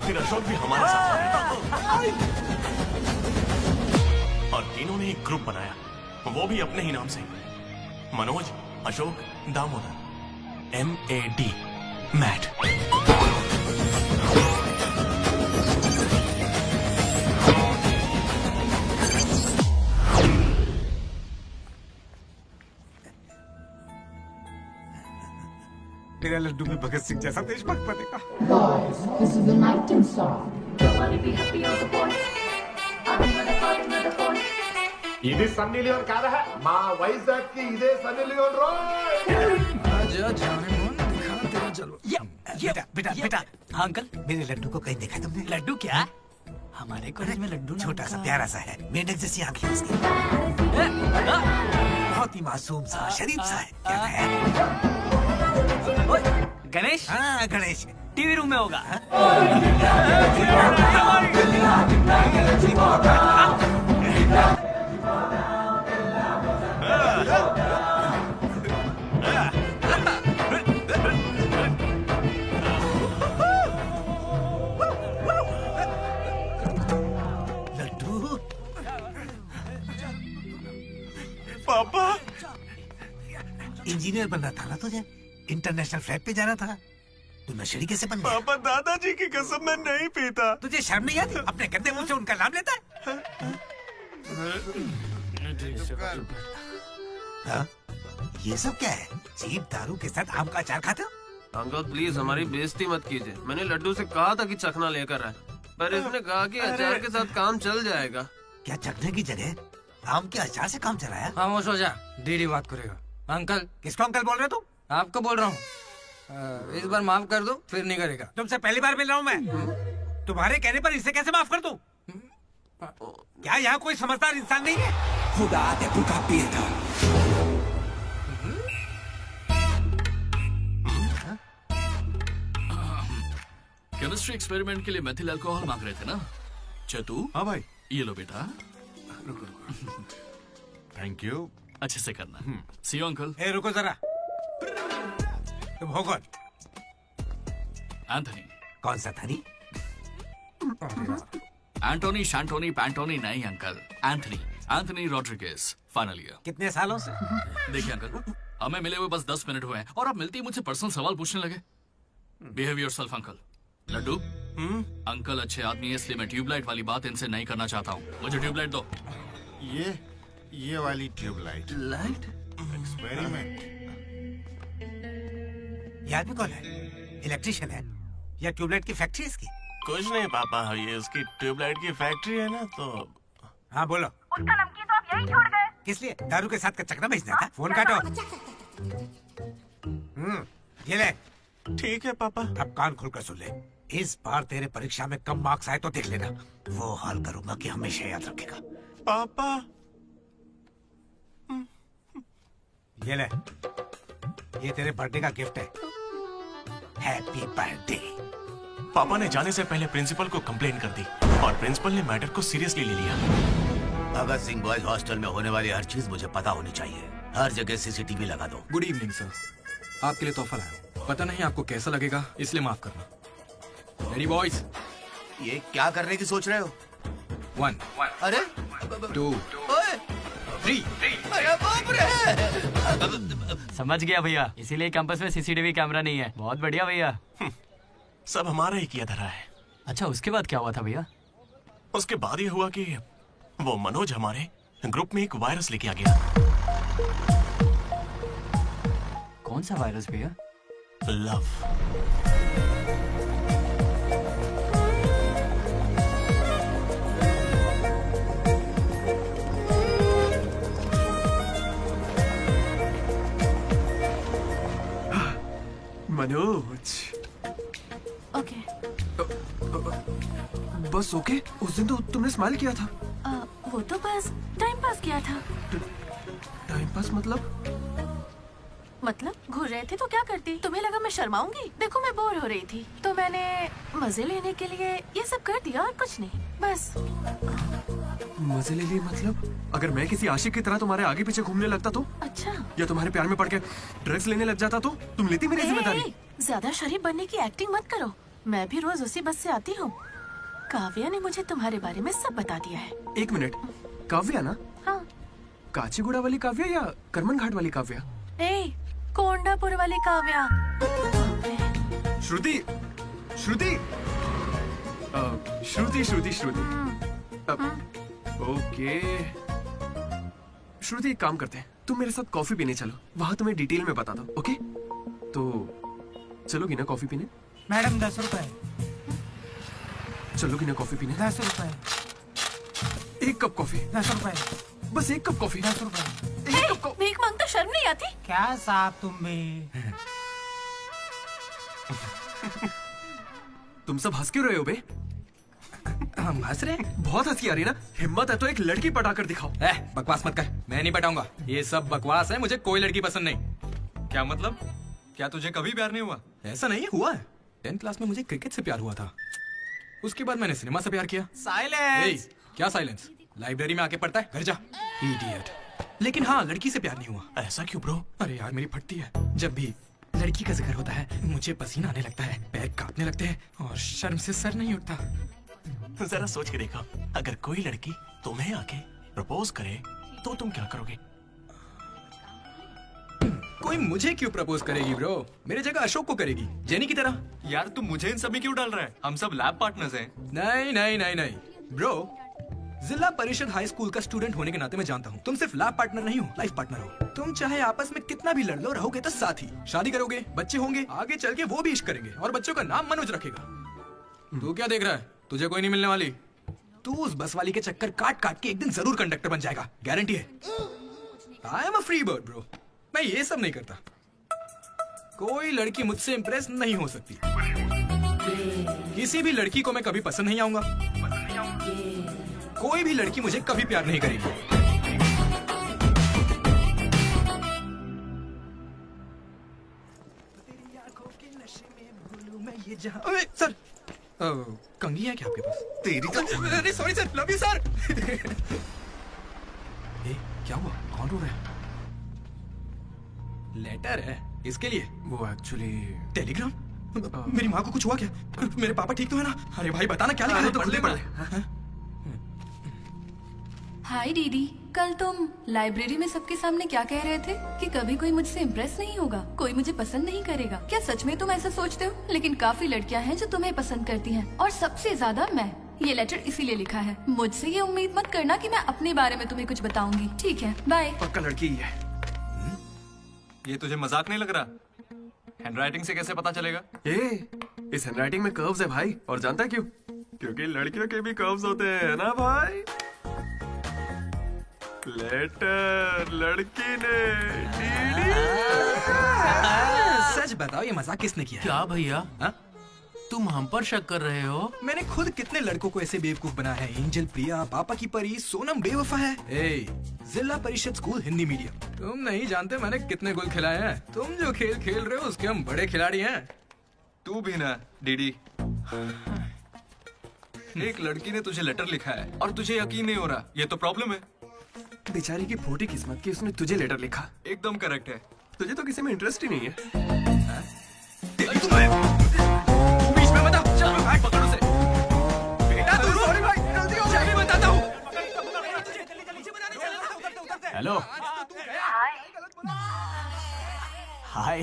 फिर अशोक भी हमारे साथ है। और तीनों ने एक ग्रुप बनाया, वो भी अपने ही नाम से। मनोज, अशोक, दामोदर। MAD, मैट। तेरा लड्डू में भगत सिंह जैसा देशभक्त बनेगा। Guys, this is the night and song. Nobody be happy on the point. I'm gonna fight another point. ఇది సన్నీ లియోన్ కాదా? మా వైజాగ్ కి ఇదే సన్నీ లియోన్ రోయ్। आजा जाने मन दिखा तेरा जलवा। बेटा बेटा बेटा। हाँ अंकल, मेरे लड्डू को कहीं देखा तुमने? लड्डू क्या? हमारे कॉलेज में लड्डू छोटा सा प्यारा सा है, मेंढक जैसी आंखें उसकी, बहुत ही मासूम सा, शरीफ सा है। क्या है? गणेश? हाँ गणेश, टीवी रूम में होगा। लड्डू पापा, इंजीनियर बनना था ना तुझे? इंटरनेशनल फ्लाइट पे जाना था। तू नशेड़ी कैसे बन गया? पापा दादाजी की कसम मैं नहीं पीता। तुझे शर्म नहीं आती? अपने गंदे मुंह से उनका नाम लेता है? हाँ? ये सब क्या है? चीप दारू के साथ आम का अचार खाते हो? अंकल प्लीज हमारी बेइज्जती मत कीजिए। मैंने लड्डू से कहा था कि चखना लेकर आए, पर इसने कहा कि अचार के साथ काम चल जाएगा। क्या चखने की जगह आम के अचार से काम चलाया? खामोश हो जा, डीडी बात करेगा। अंकल। किसको अंकल बोल रहे हो तुम? आपको बोल रहा हूँ। इस बार माफ कर दो, फिर नहीं करेगा। तुमसे पहली बार मिल रहा हूँ मैं। तुम्हारे कहने पर इसे कैसे माफ कर दूं? क्या यहाँ कोई समझदार इंसान नहीं है? खुदा दे भूखा पीता। केमिस्ट्री एक्सपेरिमेंट के लिए मेथिल अल्कोहल मांग रहे थे ना चतु? हाँ भाई। ये लो बेटा। Thank you. अच्छे से करना। सी यू अंकल। ए रुको जरा, तुम हो कौन? एंथनी। कौन सा थनी? एंटोनी शैंटोनी पैंटोनी नहीं uncle, Anthony. Anthony Rodriguez, final year. कितने सालों से? देखिए अंकल, हमें मिले हुए बस 10 मिनट हुए हैं और आप मिलती ही मुझसे पर्सनल सवाल पूछने लगे। Behave yourself uncle. Laddu uncle अच्छे आदमी है, इसलिए मैं ट्यूबलाइट वाली बात इनसे नहीं करना चाहता हूँ। मुझे ट्यूबलाइट दो। ये वाली ट्यूबलाइट। Light experiment. ये आदमी कौन है? इलेक्ट्रिशियन है या ट्यूबलाइट की फैक्ट्री है इसकी? कुछ नहीं पापा, ये उसकी ट्यूबलाइट की फैक्ट्री है ना, तो हाँ बोलो। उसका नमकीन तो आप यही छोड़ गए। किस लिए? दारू के साथ का चकना भेजना था? फोन काटो। ये ले। ठीक है पापा। अब कान खोलकर सुन ले। इस बार तेरे परीक्षा में कम मार्क्स आए तो देख लेना, वो हाल करूंगा कि हमेशा याद रखेगा। पापा ये ले, ये तेरे बर्थडे का गिफ्ट है। Happy birthday. पापा ने जाने से पहले प्रिंसिपल को कंप्लेंट कर दी और प्रिंसिपल ने मैटर को सीरियसली ले लिया। भगत सिंह बॉयज हॉस्टल में होने वाली हर चीज मुझे पता होनी चाहिए। हर जगह सीसीटीवी लगा दो। गुड इवनिंग सर, आपके लिए तोहफा लाया हूं। पता नहीं आपको कैसा लगेगा, इसलिए माफ करना। Ready boys? ये क्या करने की सोच रहे हो? 1 अरे 2 3। अरे बाप रे! समझ गया भैया, इसीलिए कैंपस में सीसीटीवी कैमरा नहीं है। बहुत बढ़िया भैया। सब हमारा ही किया धरा है। अच्छा, उसके बाद क्या हुआ था भैया? उसके बाद ये हुआ कि वो मनोज हमारे ग्रुप में एक वायरस लेके आ गया। कौन सा वायरस भैया? लव। मनोज। ओके। बस ओके? उस दिन तो तुमने स्माइल किया था। वो तो बस टाइम पास किया था। टाइम पास मतलब घूर रहे थे तो क्या करती? तुम्हें लगा मैं शर्माऊंगी? देखो मैं बोर हो रही थी तो मैंने मजे लेने के लिए ये सब कर दिया और कुछ नहीं, बस। मजे ले लिए मतलब? अगर मैं किसी आशिक की तरह तुम्हारे आगे पीछे घूमने लगता तो? अच्छा। या तुम्हारे प्यार में पड़ के ड्रग्स लेने लग जाता तो? तुम लेती मेरी जिम्मेदारी? ज्यादा शरीफ बनने की एक्टिंग मत करो। मैं भी रोज उसी बस से आती हूँ। काव्या ने मुझे तुम्हारे बारे में सब बता दिया है। 1 मिनट, काव्या ना? हाँ। काचीगुड़ा वाली काव्या या करमन घाट वाली काव्या? कोंडापुर वाली काव्या। श्रुति, श्रुति, श्रुति, श्रुति, श्रुति। ओके श्रुति, एक काम करते हैं, तुम मेरे साथ कॉफी पीने चलो, वहां तुम्हें डिटेल में बता दो। ओके? तो चलोगी ना कॉफी पीने? मैडम 10 रुपए। चलोगी ना कॉफी पीने? 10 रुपए। 1 कप कॉफी। 10 रुपए। बस 1 कप कॉफी। 10 रुपए। भीख मांगता शर्म नहीं आती? क्या साहब तुम भी? तुम सब हंस क्यों रहे हो बे? हम हंस रहे हैं? बहुत हंसी आ रही है ना? हिम्मत है तो एक लड़की पटा कर दिखाओ। बकवास मत कर, मैं नहीं पटाऊंगा। ये सब बकवास है, मुझे कोई लड़की पसंद नहीं। क्या मतलब? क्या तुझे कभी प्यार नहीं हुआ? ऐसा नहीं हुआ है। 10th क्लास में मुझे क्रिकेट से प्यार हुआ था, उसके बाद मैंने सिनेमा से प्यार किया। साइलेंस। क्या साइलेंस? लाइब्रेरी में आके पढ़ता है, घर जा। इडियट। लेकिन हाँ, लड़की से प्यार नहीं हुआ। ऐसा क्यों ब्रो? अरे यार मेरी फटती है। जब भी लड़की का जिक्र होता है मुझे पसीना आने लगता है, पैर कांपने लगते हैं और शर्म से सर नहीं उठता। जरा सोच के देखो, अगर कोई लड़की तुम्हें आके प्रपोज करे तो तुम क्या करोगे? कोई मुझे क्यों प्रपोज करेगी ब्रो? मेरे जगह अशोक को करेगी, जेनी की तरह। यार तुम मुझे इन सब में क्यों डाल रहा है? हम सब लैब पार्टनर्स हैं। नहीं नहीं नहीं नहीं ब्रो, जिला परिषद हाई स्कूल का स्टूडेंट होने के नाते मैं जानता हूँ तुम सिर्फ लैब पार्टनर नहीं हो, लाइफ पार्टनर हो। तुम चाहे आपस में कितना भी लड़ लो, रहोगे तो साथ ही। शादी करोगे, बच्चे होंगे, आगे चल के वो भी इश्क करेंगे और बच्चों का नाम मनोज रखेगा। तू क्या देख रहा है? तुझे कोई नहीं मिलने वाली। तू उस बस वाली के चक्कर काट काट के एक दिन जरूर कंडक्टर बन जाएगा, गारंटी है। I am a free bird bro, मैं ये सब नहीं करता। कोई लड़की मुझसे इंप्रेस नहीं हो सकती। किसी भी लड़की को मैं कभी पसंद नहीं आऊंगा। कोई भी लड़की मुझे कभी प्यार नहीं करेगी। अरे सर, कंघी है क्या आपके पास? तेरी तो। अरे sorry sir, love you sir. क्या हुआ? कौन रो रहा है? लेटर है इसके लिए? वो एक्चुअली टेलीग्राम? मेरी माँ को कुछ हुआ क्या? मेरे पापा ठीक तो है ना? अरे भाई बताना क्या लिखा है? तो पढ़ ले। हाय दीदी, कल तुम लाइब्रेरी में सबके सामने क्या कह रहे थे कि कभी कोई मुझसे इम्प्रेस नहीं होगा, कोई मुझे पसंद नहीं करेगा। क्या सच में तुम ऐसा सोचते हो? लेकिन काफी लड़कियां हैं जो तुम्हें पसंद करती हैं और सबसे ज्यादा मैं। ये लेटर इसीलिए लिखा है। मुझसे ये उम्मीद मत करना कि मैं अपने बारे में तुम्हें कुछ बताऊंगी। ठीक है, बाय। पक्का लड़की ही है। ये तुझे मजाक नहीं लग रहा? हैंडराइटिंग से कैसे पता चलेगा? इस हैंडराइटिंग में कर्व्स है भाई। और जानता है क्यों? क्योंकि लड़कियों के भी कर्व्स होते हैं ना भाई। लेटर लड़की ने सच बताओ, ये मजाक किसने किया? क्या भैया? तुम हम पर शक कर रहे हो? मैंने खुद कितने लड़कों को ऐसे बेवकूफ बनाया है। एंजल, प्रिया, पापा की परी, सोनम बेवफा है। जिला परिषद स्कूल हिंदी मीडियम। तुम नहीं जानते मैंने कितने गोल खिलाए हैं। तुम जो खेल खेल रहे हो उसके हम बड़े खिलाड़ी हैं। तू भी ना डीडी। एक लड़की ने तुझे लेटर लिखा है और तुझे यकीन नहीं हो रहा। ये तो प्रॉब्लम है। बेचारी की फूटी किस्मत की उसने तुझे लेटर लिखा। एकदम करेक्ट है। तुझे तो किसी में इंटरेस्ट ही नहीं है। बीच में बता। चल भाई, पकड़ उसे। बेटा तू सॉरी भाई, जल्दी हो। मैं बताता हूँ। हेलो। हाय।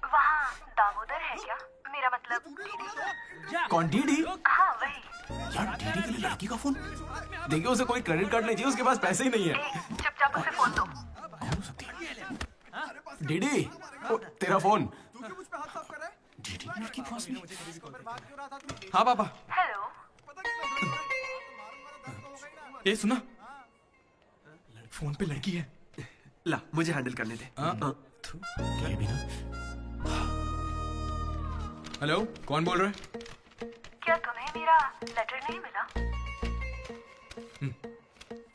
वहाँ दामोदर है क्या? मेरा मतलब डीडी। कौन डीडी? हाँ वही। यार डीडी के लिए लड़की का फोन? देखिए उसे कोई क्रेडिट कार्ड नहीं चाहिए, उसके पास पैसे ही नहीं है। चुपचाप उसे फोन दो। डीडी, तेरा फोन। हाँ पापा। हेलो। ये सुना, फोन पे लड़की है। ला मुझे हैंडल करने दे। हेलो, कौन बोल रहा है? क्या तुम्हें मेरा लेटर नहीं मिला?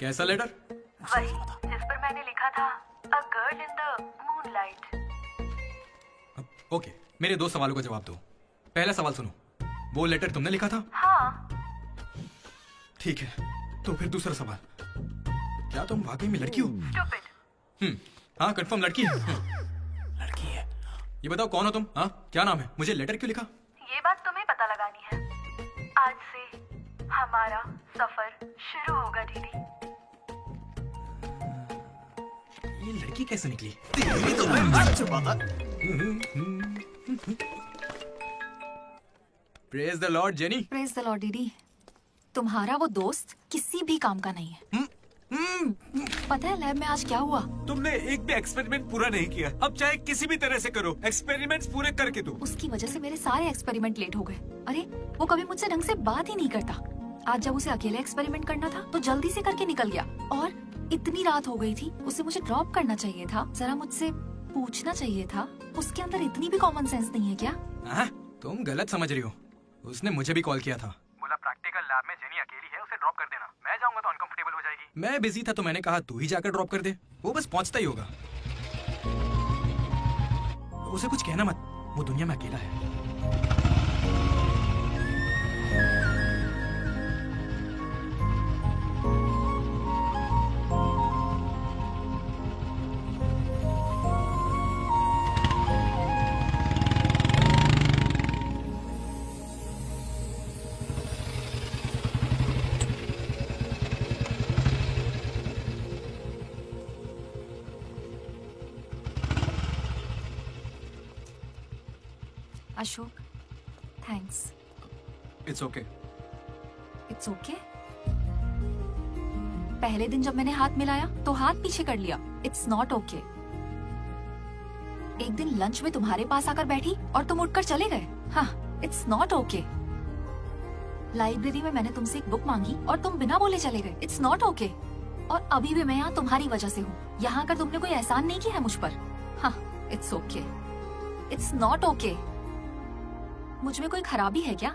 कैसा लेटर? वही जिस पर मैंने लिखा था a girl in the moonlight. Okay, मेरे 2 सवालों का जवाब दो। पहला सवाल सुनो, वो लेटर तुमने लिखा था? हाँ। ठीक है, तो फिर दूसरा सवाल, क्या तुम वाकई में लड़की हो? Stupid। हाँ कंफर्म लड़की है। लड़की है। ये बताओ कौन हो तुम? हाँ क्या नाम है? मुझे लेटर क्यों लिखा? ये बात तुम्हें पता लगानी है। आज से हमारा सफर शुरू होगा दीदी। ये लड़की कैसे निकली? Praise the Lord jenny. Praise the Lord दीदी। तुम्हारा वो दोस्त किसी भी काम का नहीं है। पता है लैब में आज क्या हुआ? तुमने एक भी एक्सपेरिमेंट पूरा नहीं किया। अब चाहे किसी भी तरह से करो, एक्सपेरिमेंट्स पूरे करके दो। उसकी वजह से मेरे सारे एक्सपेरिमेंट लेट हो गए। अरे वो कभी मुझसे ढंग से बात ही नहीं करता। आज जब उसे अकेले एक्सपेरिमेंट करना था तो जल्दी से करके निकल गया। और इतनी रात हो गई थी, उसे मुझे ड्रॉप करना चाहिए था, जरा मुझसे पूछना चाहिए था। उसके अंदर इतनी भी कॉमन सेंस नहीं है क्या? तुम गलत समझ रही हो। उसने मुझे भी कॉल किया था। बोला प्रैक्टिकल लैब में जेनी अकेली है, उसे ड्रॉप कर देना। मैं जाऊंगा तो अनकंफर्टेबल हो जाएगी। मैं बिजी था तो मैंने कहा तू ही जाकर ड्रॉप कर दे, वो बस पहुंचता ही होगा। उसे कुछ कहना मत, वो दुनिया में अकेला है। Ashok, thanks. It's okay. It's okay. पहले दिन जब मैंने हाथ मिलाया तो हाथ पीछे कर लिया। It's not okay. एक दिन लंच में तुम्हारे पास आकर बैठी और तुम उठकर चले गए। हाँ, इट्स नॉट ओके। लाइब्रेरी में मैंने तुमसे एक बुक मांगी और तुम बिना बोले चले गए। It's not okay. और अभी भी मैं यहाँ तुम्हारी वजह से हूँ। यहाँ आकर तुमने कोई एहसान नहीं किया है मुझ पर। हाँ, it's okay. It's not okay. मुझ में कोई खराबी है क्या?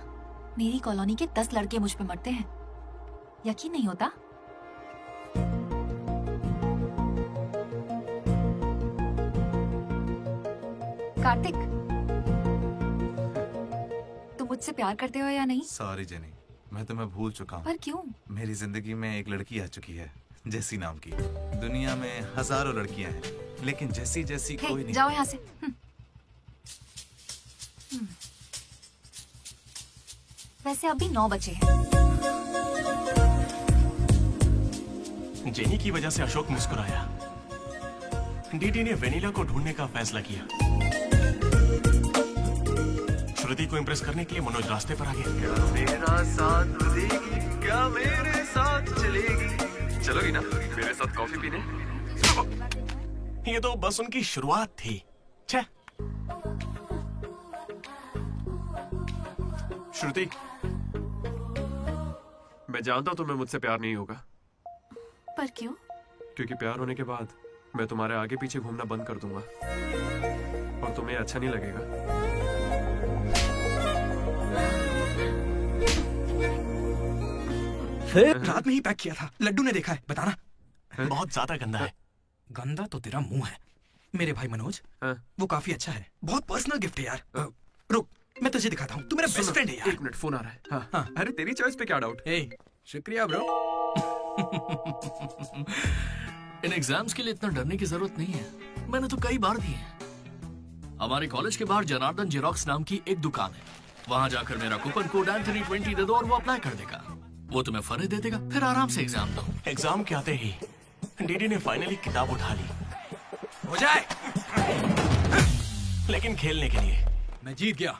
मेरी कॉलोनी के 10 लड़के मुझ पे मरते हैं, यकीन नहीं होता? कार्तिक, तुम मुझसे प्यार करते हो या नहीं? सॉरी जेनी, मैं तुम्हें भूल चुका हूँ। पर क्यों? मेरी जिंदगी में एक लड़की आ चुकी है, जेसी नाम की। दुनिया में हजारों लड़कियां हैं, लेकिन जैसी जैसी कोई नहीं। जाओ यहाँ से। वैसे अभी 9 बजे हैं। जेनी की वजह से अशोक मुस्कुराया। डीडी ने वेनिला को ढूंढने का फैसला किया। श्रुति को इम्प्रेस करने के लिए मनोज रास्ते पर आ गया। क्या मेरा साथ देगी, क्या मेरे साथ चलेगी? चलोगी ना मेरे साथ कॉफी पीने? ये तो बस उनकी शुरुआत थी। छे। श्रुति, मैं जानता हूं तुम्हें मुझसे प्यार नहीं होगा, पर क्यों? क्योंकि प्यार होने के बाद मैं तुम्हारे आगे पीछे घूमना बंद कर दूंगा और तुम्हें अच्छा नहीं लगेगा। रात में ही पैक किया था, लड्डू ने देखा है, बताना। बहुत ज्यादा गंदा है। गंदा तो तेरा मुंह है। मेरे भाई मनोज, वो काफी अच्छा है, बहुत पर्सनल गिफ्ट है यार। रुक, मैं तुझे दिखाता हूँ, तू मेरा बेस्ट फ्रेंड है यार। 1 मिनट, फोन आ रहा है। हाँ। अरे तेरी चॉइस पे क्या डाउट? शुक्रिया ब्रो। इन एग्जाम्स के लिए इतना डरने की जरूरत नहीं है, मैंने तो कई बार दी है। हमारे कॉलेज के बाहर जनार्दन जेरोक्स नाम की एक दुकान है, वहां जाकर मेरा कूपन कोड एंथनी 20 दे दो और वो अप्लाई कर देगा। वो तुम्हें फर्ज दे देगा, फिर आराम से एग्जाम दो। एग्जाम के आते ही डीडी ने फाइनली किताब उठा ली। हो जाए, लेकिन खेलने के लिए। मैं जीत गया।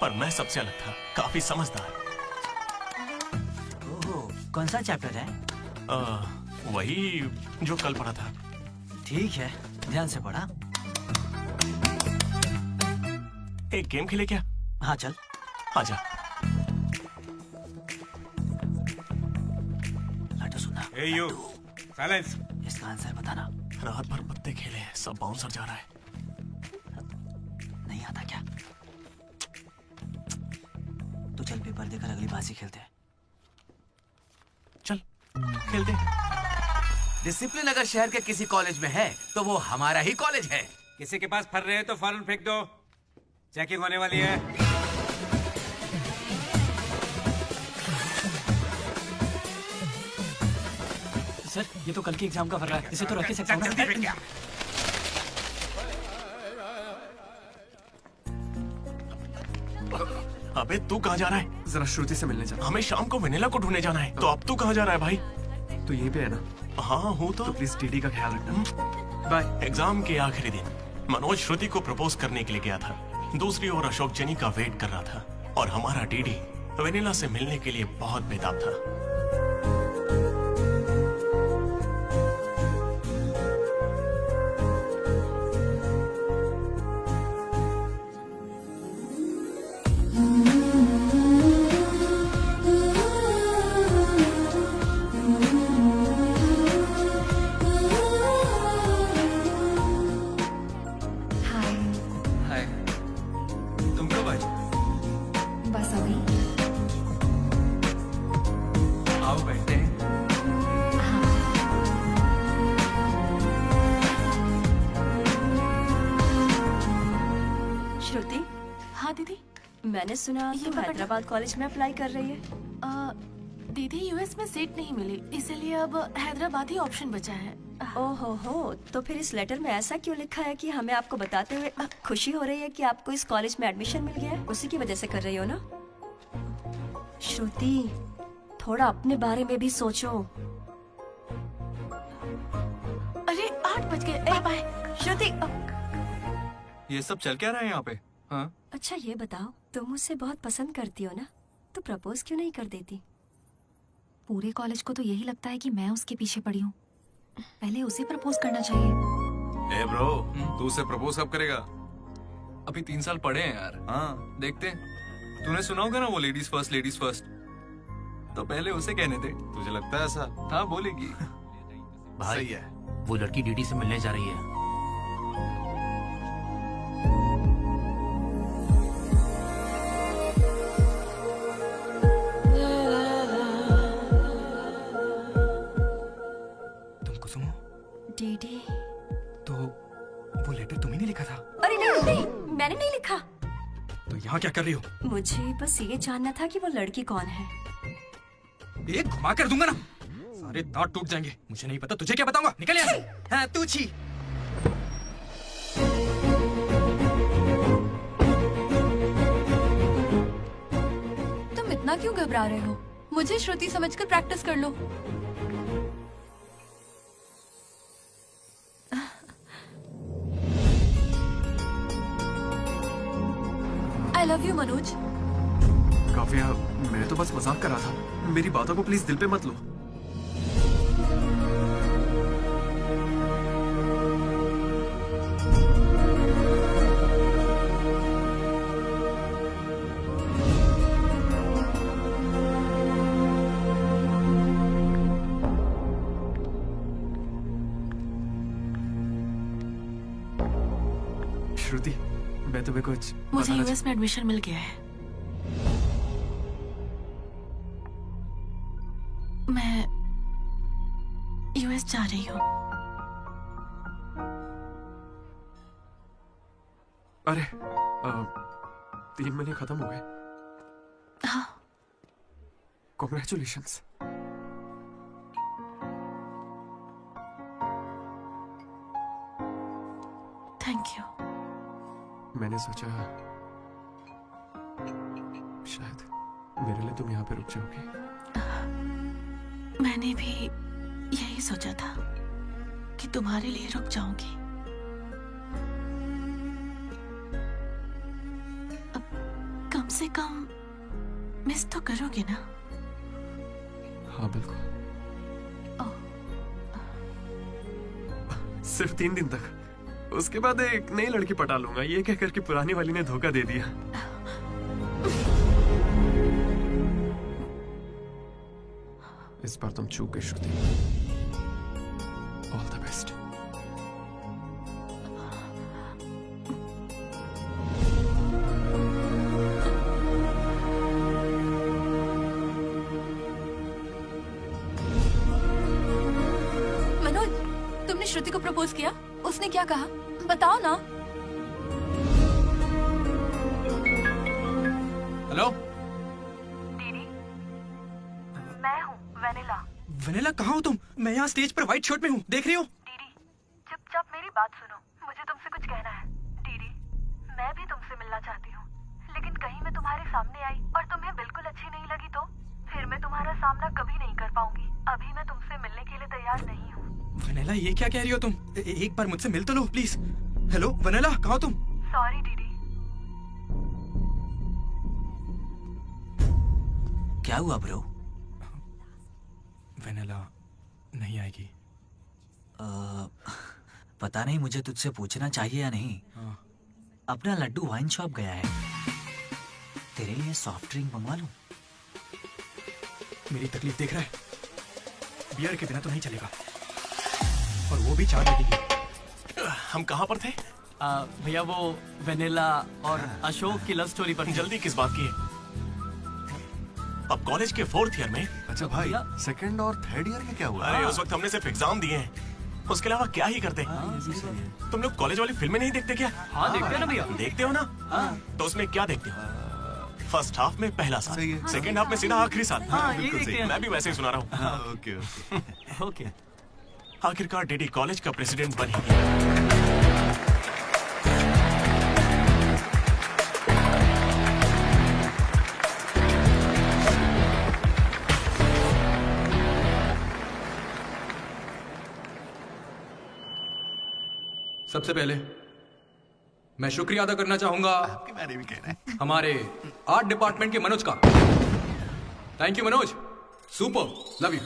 पर मैं सबसे अलग था, काफी समझदार। ओह, कौन सा चैप्टर है? वही जो कल पढ़ा था। ठीक है, ध्यान से पढ़ा। एक गेम खेले क्या? हाँ चल। आजा। लड्डू सुना। Hey you, silence. इसका आंसर बताना। रात भर पत्ते खेले, सब बाउंसर जा रहा है। नहीं आता क्या? तो चल पेपर देकर अगली बाजी खेलते हैं। चल खेलते हैं। डिसिप्लिन अगर शहर के किसी कॉलेज में है तो वो हमारा ही कॉलेज है। किसी के पास फर रहे हैं तो फौरन फेंक दो, चेकिंग होने वाली है। सर, ये तो कल के एग्जाम का फर रहा है, इसे तो रख के सकता हूं। अबे तू कहाँ जा रहा है? जरा श्रुति से मिलने जाना। हमें शाम को वेनिला को ढूंढने जाना है। तो अब तू कहाँ जा रहा है भाई? तो यहीं पे है ना? हाँ हूँ तो प्लीज डीडी का ख्याल रखना। बाय। एग्जाम के आखिरी दिन मनोज श्रुति को प्रपोज करने के लिए गया था। दूसरी ओर अशोक जेनी का वेट कर रहा था और हमारा डीडी वेनिला से मिलने के लिए बहुत बेताब था। मैंने सुना तुम हैदराबाद कॉलेज में अप्लाई कर रही है। दीदी यूएस में सीट नहीं मिली, इसलिए अब हैदराबाद ही ऑप्शन बचा है। ओहो हो, तो फिर इस लेटर में ऐसा क्यों लिखा है कि हमें आपको बताते हुए अब खुशी हो रही है कि आपको इस कॉलेज में एडमिशन मिल गया है? उसी की वजह से कर रही हो ना? श्रुति, थोड़ा अपने बारे में भी सोचो। अरे 8 बज गए। बाय श्रुति। ये सब चल क्या रहा है यहाँ पे? हाँ? अच्छा ये बताओ, तुम मुझसे बहुत पसंद करती हो ना, तो प्रपोज क्यों नहीं कर देती? पूरे कॉलेज को तो यही लगता है कि मैं उसके पीछे पड़ी हूँ। पहले उसे प्रपोज करना चाहिए। ए ब्रो, तू उसे प्रपोज कब करेगा? अभी 3 साल पड़े हैं यार। हाँ देखते हैं। तूने सुना होगा ना वो लेडीज फर्स्ट, तो पहले उसे कहने दे। तुझे लगता है ऐसा? हाँ बोलेगी। भाई सही है। वो लड़की डीडी से मिलने जा रही है। डीडी, तो वो लेटर तुम्ही ने लिखा था? अरे नहीं, मैंने नहीं लिखा। तो यहाँ क्या कर रही हो? मुझे बस ये जानना था कि वो लड़की कौन है। एक घुमा कर दूंगा ना, सारे दांत टूट जाएंगे। मुझे नहीं पता, तुझे क्या बताऊंगा? निकल यहाँ से। हाँ तू छी। तुम इतना क्यों घबरा रहे हो? मुझे श्रुति समझकर प्रैक्टिस कर लो। Love you Manoj. काव्या, मैं तो बस मजाक कर रहा था। मेरी बातों को प्लीज दिल पे मत लो। श्रुति, मैं तुम्हें कुछ मुझे बताना यूएस में एडमिशन मिल गया है। मैं यूएस जा रही हूँ। अरे 3 महीने खत्म हो गए। हाँ। कॉन्ग्रेचुलेशंस। Thank you. मैंने सोचा शायद मेरे लिए तुम यहाँ पे रुक जाओगी। मैंने भी यही सोचा था कि तुम्हारे लिए रुक जाऊंगी। अब कम से कम मिस तो करोगे ना? हाँ बिल्कुल। सिर्फ 3 दिन तक, उसके बाद एक नई लड़की पटा लूंगा, ये कहकर कि पुरानी वाली ने धोखा दे दिया। इस बार तुम चूक गई Shruti. All the best. Manoj, तुमने श्रुति को प्रपोज किया? उसने क्या कहा? बताओ ना। हेलो, मैं हूँ वेनिला। वेनिला कहाँ हो तुम? मैं यहाँ स्टेज पर व्हाइट शर्ट में हूँ, देख रही हो? चुपचाप मेरी बात सुनो, मुझे तुमसे कुछ कहना है। दीदी, मैं भी तुमसे मिलना चाहती हूँ, लेकिन कहीं मैं तुम्हारे सामने आई और तुम्हें बिल्कुल अच्छी नहीं लगी तो फिर मैं तुम्हारा सामना कभी नहीं कर पाऊंगी। अभी मैं तुमसे मिलने के लिए तैयार नहीं हूँ। वेनिला, ये क्या कह रही हो तुम? एक बार मुझसे मिल तो लो प्लीज। हेलो वेनिला, कहाँ हो तुम? सॉरी दीदी। क्या हुआ ब्रो? वेनिला नहीं आएगी। पता नहीं, मुझे तुझसे पूछना चाहिए या नहीं। अपना लड्डू वाइन शॉप गया है, तेरे लिए सॉफ्ट ड्रिंक मंगवा लूं? मेरी तकलीफ देख रहा है, बियर के बिना तो नहीं चलेगा, और वो भी 4 लड़की की। हम कहाँ पर थे? भैया वो वेनिला और अशोक की लव स्टोरी पर। जल्दी किस बात की है? अब कॉलेज के 4th ईयर में। अच्छा भाई, 2nd और 3rd ईयर में क्या हुआ? अरे उस वक्त हमने सिर्फ एग्जाम दिए हैं, उसके अलावा क्या ही करते। तुम लोग कॉलेज वाली फिल्में नहीं देखते क्या? हाँ देखते हैं ना भैया। देखते हो ना? तो उसमें क्या देखते हो? फर्स्ट हाफ में पहला साल, सेकेंड हाफ में सीधा आखिरी साल। बिल्कुल सही। मैं भी वैसे ही सुना रहा हूँ। Okay okay. आखिरकार डीडी कॉलेज का प्रेसिडेंट बन ही गया। सबसे पहले मैं शुक्रिया अदा करना चाहूंगा आपके बारे में कहना है हमारे आर्ट डिपार्टमेंट के मनोज का। Thank you Manoj, super, love you.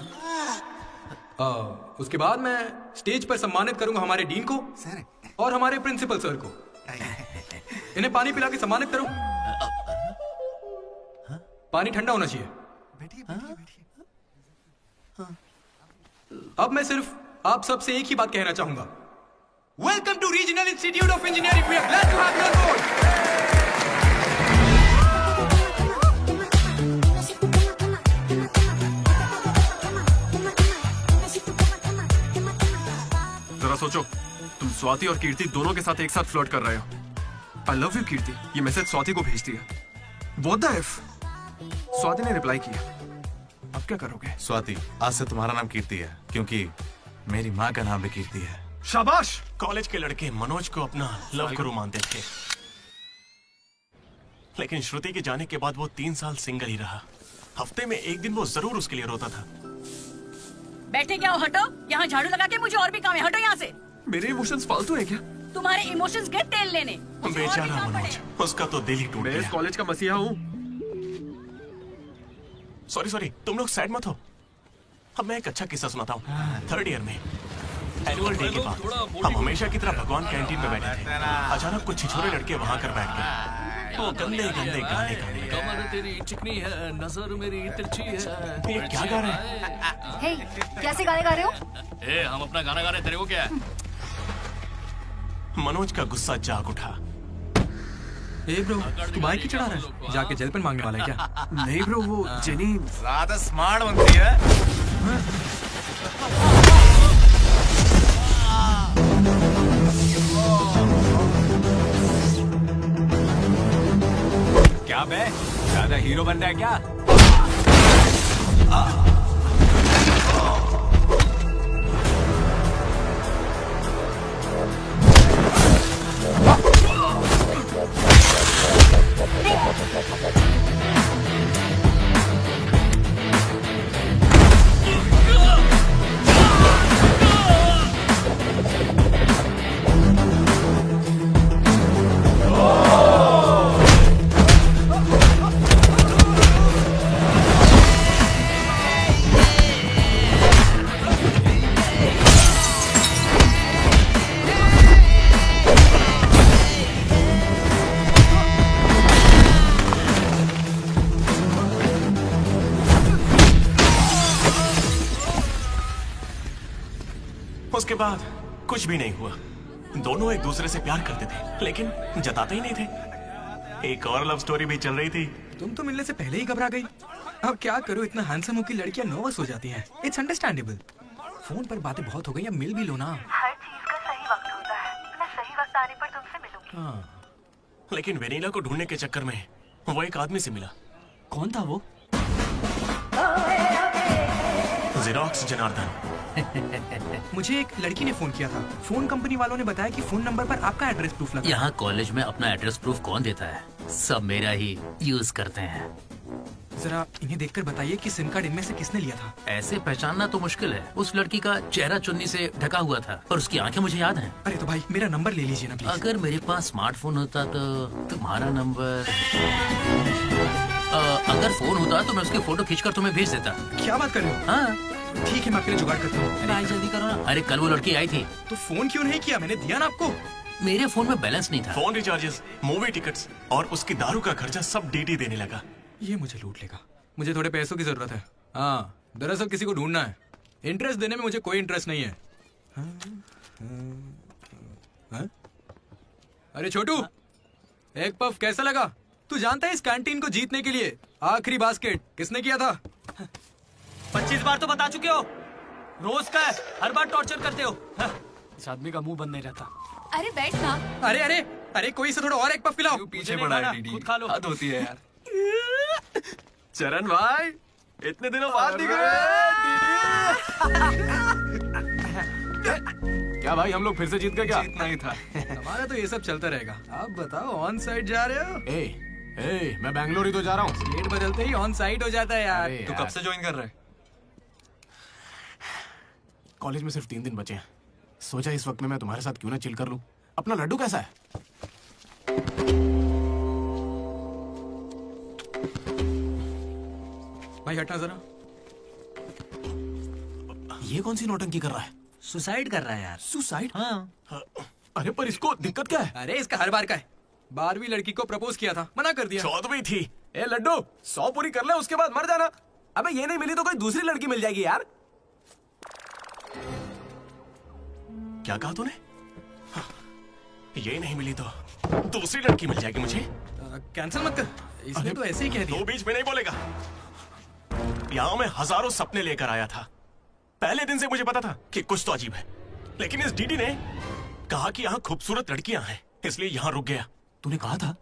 उसके बाद मैं स्टेज पर सम्मानित करूंगा हमारे डीन को और हमारे प्रिंसिपल सर को। इन्हें पानी पिला के सम्मानित करूं। पानी ठंडा होना चाहिए। अब मैं सिर्फ आप सबसे एक ही बात कहना चाहूंगा। Welcome to regional institute of engineering. We are glad to have you on board. जरा सोचो, तुम स्वाति और कीर्ति दोनों के साथ एक साथ फ्लर्ट कर रहे हो। आई लव यू कीर्ति, ये मैसेज स्वाति को भेज दिया। What the F? स्वाति ने रिप्लाई किया। अब क्या करोगे? स्वाति, आज से तुम्हारा नाम कीर्ति है, क्योंकि मेरी माँ का नाम भी कीर्ति है। शाबाश। कॉलेज के लड़के मनोज को अपना लव गुरु मानते थे, लेकिन श्रुति के जाने के बाद वो 3 साल सिंगल ही रहा। हफ्ते में एक दिन वो जरूर उसके लिए रोता था। बैठे क्या हो? हटो, यहाँ झाड़ू लगा के मुझे और भी काम है। हटो यहाँ से। मेरे इमोशंस फालतू है क्या? तुम्हारे इमोशंस गए तेल लेने। बेचारा मनोज, उसका तो दिल ही टूट गया। मैं इस कॉलेज का मसीहा हूँ। सॉरी, तुम लोग सैड मत हो। अब मैं एक अच्छा किस्सा सुनाता हूँ। 3rd ईयर में एनुअल डे के बाद हम हमेशा की तरह भगवान कैंटीन में बैठे थे। अचानक कुछ छिछोरे लड़के वहाँ कर बैठ गए। वो गंदे गंदे गाने गाने लगे। कमर तेरी चिकनी है, नजर मेरी तिरछी है। ये क्या गा रहे हैं? हे, कैसे गाने गा रहे हो? ए, हम अपना गाना गा रहे, तेरे को क्या है? मनोज का गुस्सा जाग उठा। ए ब्रो, तू बाइक ही चढ़ा रहा है? जाके जेल पेन मांगने वाला है क्या? नहीं ब्रो, वो जेनी ज्यादा स्मार्ट बनती है। क्या बे, ज्यादा हीरो बन रहा है क्या? उसके बाद कुछ भी नहीं हुआ। दोनों एक दूसरे से प्यार करते थे, लेकिन जताते ही नहीं थे। एक और लव स्टोरी भी चल रही थी। तुम तो मिलने से पहले ही घबरा गई। अब क्या करूं, इतना हैंडसम हो कि लड़कियां नर्वस हो जाती हैं। It's understandable. फोन पर बातें बहुत हो गई, अब मिल भी लो ना। हर चीज का सही वक्त होता है। मैं सही वक्त आने पर तुमसे मिलूंगी। हाँ। लेकिन वेनिला को ढूंढने के चक्कर में वो एक आदमी से मिला। कौन था वो? जेरोक्स जनार्दन। मुझे एक लड़की ने फोन किया था। फोन कंपनी वालों ने बताया कि फोन नंबर पर आपका एड्रेस प्रूफ लगा। यहाँ कॉलेज में अपना एड्रेस प्रूफ कौन देता है? सब मेरा ही यूज करते हैं। जरा इन्हें देखकर बताइए कि सिम कार्ड इनमें से किसने लिया था। ऐसे पहचानना तो मुश्किल है। उस लड़की का चेहरा चुन्नी से ढका हुआ था और उसकी आंखें मुझे याद हैं। अरे तो भाई मेरा नंबर ले लीजिए ना प्लीज। अगर मेरे पास स्मार्टफोन होता तो तुम्हारा नंबर, अगर फोन होता तो मैं उसकी फोटो खींचकर तुम्हें भेज देता। क्या बात कर रहे हो? हाँ ठीक है, मैं आपके लिए जुगाड़ करता हूँ। जल्दी करो ना। अरे कल वो लड़की आई थी। तो फोन क्यों नहीं किया? मैंने दिया ना आपको। मेरे फोन में बैलेंस नहीं था। फोन रिचार्जेस, मूवी टिकट्स और उसकी दारू का खर्चा सब डीडी देने लगा। ये मुझे लूट लेगा। मुझे थोड़े पैसों की जरूरत है। हाँ, दरअसल किसी को ढूंढना है। इंटरेस्ट देने में मुझे कोई इंटरेस्ट नहीं है। हाँ? अरे छोटू, एक पफ कैसा लगा? तू जानता है इस कैंटीन को जीतने के लिए आखिरी बास्केट किसने किया था? 25 बार तो बता चुके हो। रोज का है, हर बार टॉर्चर करते हो। इस आदमी का मुंह बंद नहीं रहता। अरे बैठ ना। अरे अरे अरे, कोई से थोड़ा और एक पफ पिलाओ। पीछे पड़ा है डीडी, खुद खा लो। हद होती है यार। चरण भाई, इतने दिनों बाद दिख रहे। क्या भाई, हम लोग फिर से जीत गए क्या? जीतना ही था। हमारा तो ये सब चलता रहेगा। आप बताओ, ऑन साइड जा रहे हो? मैं बैंगलोर ही तो जा रहा हूँ। स्टेट बदलते ही ऑन साइड हो जाता है यार। तू कब से ज्वाइन कर रहा है? कॉलेज में सिर्फ 3 दिन बचे हैं। सोचा इस वक्त में मैं तुम्हारे साथ क्यों ना चिल कर लूं। अपना लड्डू कैसा है? भाई हटना जरा। ये कौन सी नौटंकी कर रहा है? सुसाइड कर रहा है यार। सुसाइड? हाँ। अरे पर इसको दिक्कत क्या है? अरे इसका हर बार का है। 12वीं लड़की को प्रपोज किया था, मना कर दिया। 14वीं थी। ए लड्डू, 100 पूरी कर ले, उसके बाद मर जाना। अबे ये नहीं मिली तो कोई दूसरी लड़की मिल जाएगी यार। क्या कहा तूने? ये नहीं मिली तो दूसरी लड़की मिल जाएगी मुझे। कैंसिल मत कर, इसने तो ऐसे ही कह दिया। तो बीच में नहीं बोलेगा। यहाँ मैं हजारों सपने लेकर आया था। पहले दिन से मुझे पता था कि कुछ तो अजीब है, लेकिन इस डीडी ने कहा कि यहाँ खूबसूरत लड़कियां हैं, इसलिए यहाँ रुक गया। तूने कहा था?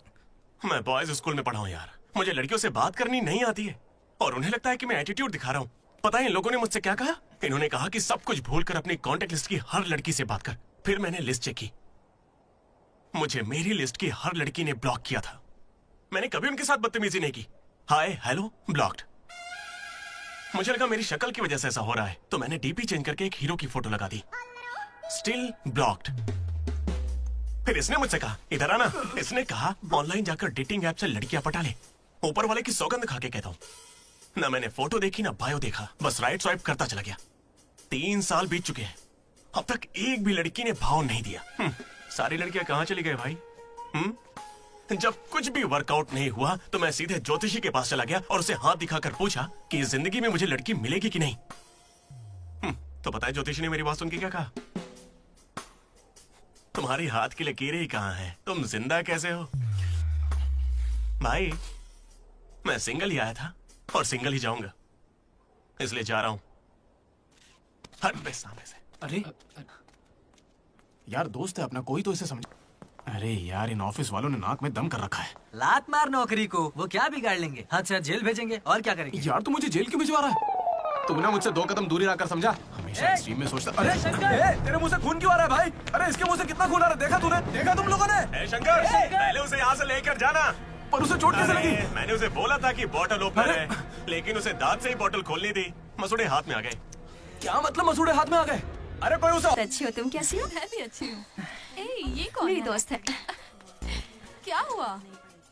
मैं बॉयज स्कूल में पढ़ा हूँ यार। मुझे लड़कियों से बात करनी नहीं आती है और उन्हें लगता है कि मैं एटीट्यूड दिखा रहा हूँ। पता है इन लोगों ने मुझसे क्या कहा? इन्होंने कहा कि सब कुछ भूलकर अपनी कॉन्टेक्ट लिस्ट की हर लड़की से बात कर। फिर मैंने लिस्ट चेक की, मुझे मेरी लिस्ट की हर लड़की ने ब्लॉक किया था। मैंने कभी उनके साथ बदतमीजी नहीं की। Hi hello blocked. मुझे लगा मेरी शक्ल की वजह से ऐसा हो रहा है, तो मैंने डीपी चेंज करके एक हीरो की फोटो लगा दी। Still blocked. फिर इसने मुझसे कहा इधर आना। इसने कहा ऑनलाइन जाकर डेटिंग ऐप से लड़कियां पटा ले। ऊपर वाले की सौगंध खा के कहता हूँ, ना मैंने फोटो देखी ना बायो देखा, बस राइट स्वाइप करता चला गया। 3 साल बीत चुके हैं, अब तक एक भी लड़की ने भाव नहीं दिया। सारी लड़कियां कहाँ चली गई भाई? जब कुछ भी वर्कआउट नहीं हुआ तो मैं सीधे ज्योतिषी के पास चला गया और उसे हाथ दिखाकर पूछा कि जिंदगी में मुझे लड़की मिलेगी कि नहीं। तो पता है ज्योतिषी ने मेरी बात सुन के क्या कहा? तुम्हारी हाथ की लकीरें ही कहाँ हैं, तुम जिंदा कैसे हो? भाई मैं सिंगल ही आया था और सिंगल ही जाऊंगा, इसलिए जा रहा हूं। हट बे सामने से। अरे यार दोस्त है अपना, कोई तो इसे समझ। अरे यार इन ऑफिस वालों ने नाक में दम कर रखा है। लात मार नौकरी को, वो क्या बिगाड़ लेंगे? हाथ से हाथ जेल भेजेंगे और क्या करेंगे? यार तू मुझे जेल क्यों भिजवा रहा है? तू ना मुझसे 2 कदम दूरी रखकर समझा। हमेशा एक्सट्रीम में सोचता। अरे तेरे मुंह से खून क्यों आ रहा है भाई? अरे इसके मुंह से कितना खून आ रहा है, देखा तूने? देखा तुम लोगों ने? शंकर पहले उसे यहाँ से लेकर जाना। पर उसे चोट कैसे लगी? मैंने उसे बोला था कि बॉटल ओपनर है, लेकिन उसे दांत से ही बॉटल खोलनी थी। मसूड़े हाथ में आ गए। क्या मतलब मसूड़े हाथ में आ गए? अरे कोई उसे। अच्छी हो तुम, कैसी हो? मैं भी अच्छी हूँ। ये कौन मेरी है? दोस्त है। क्या हुआ?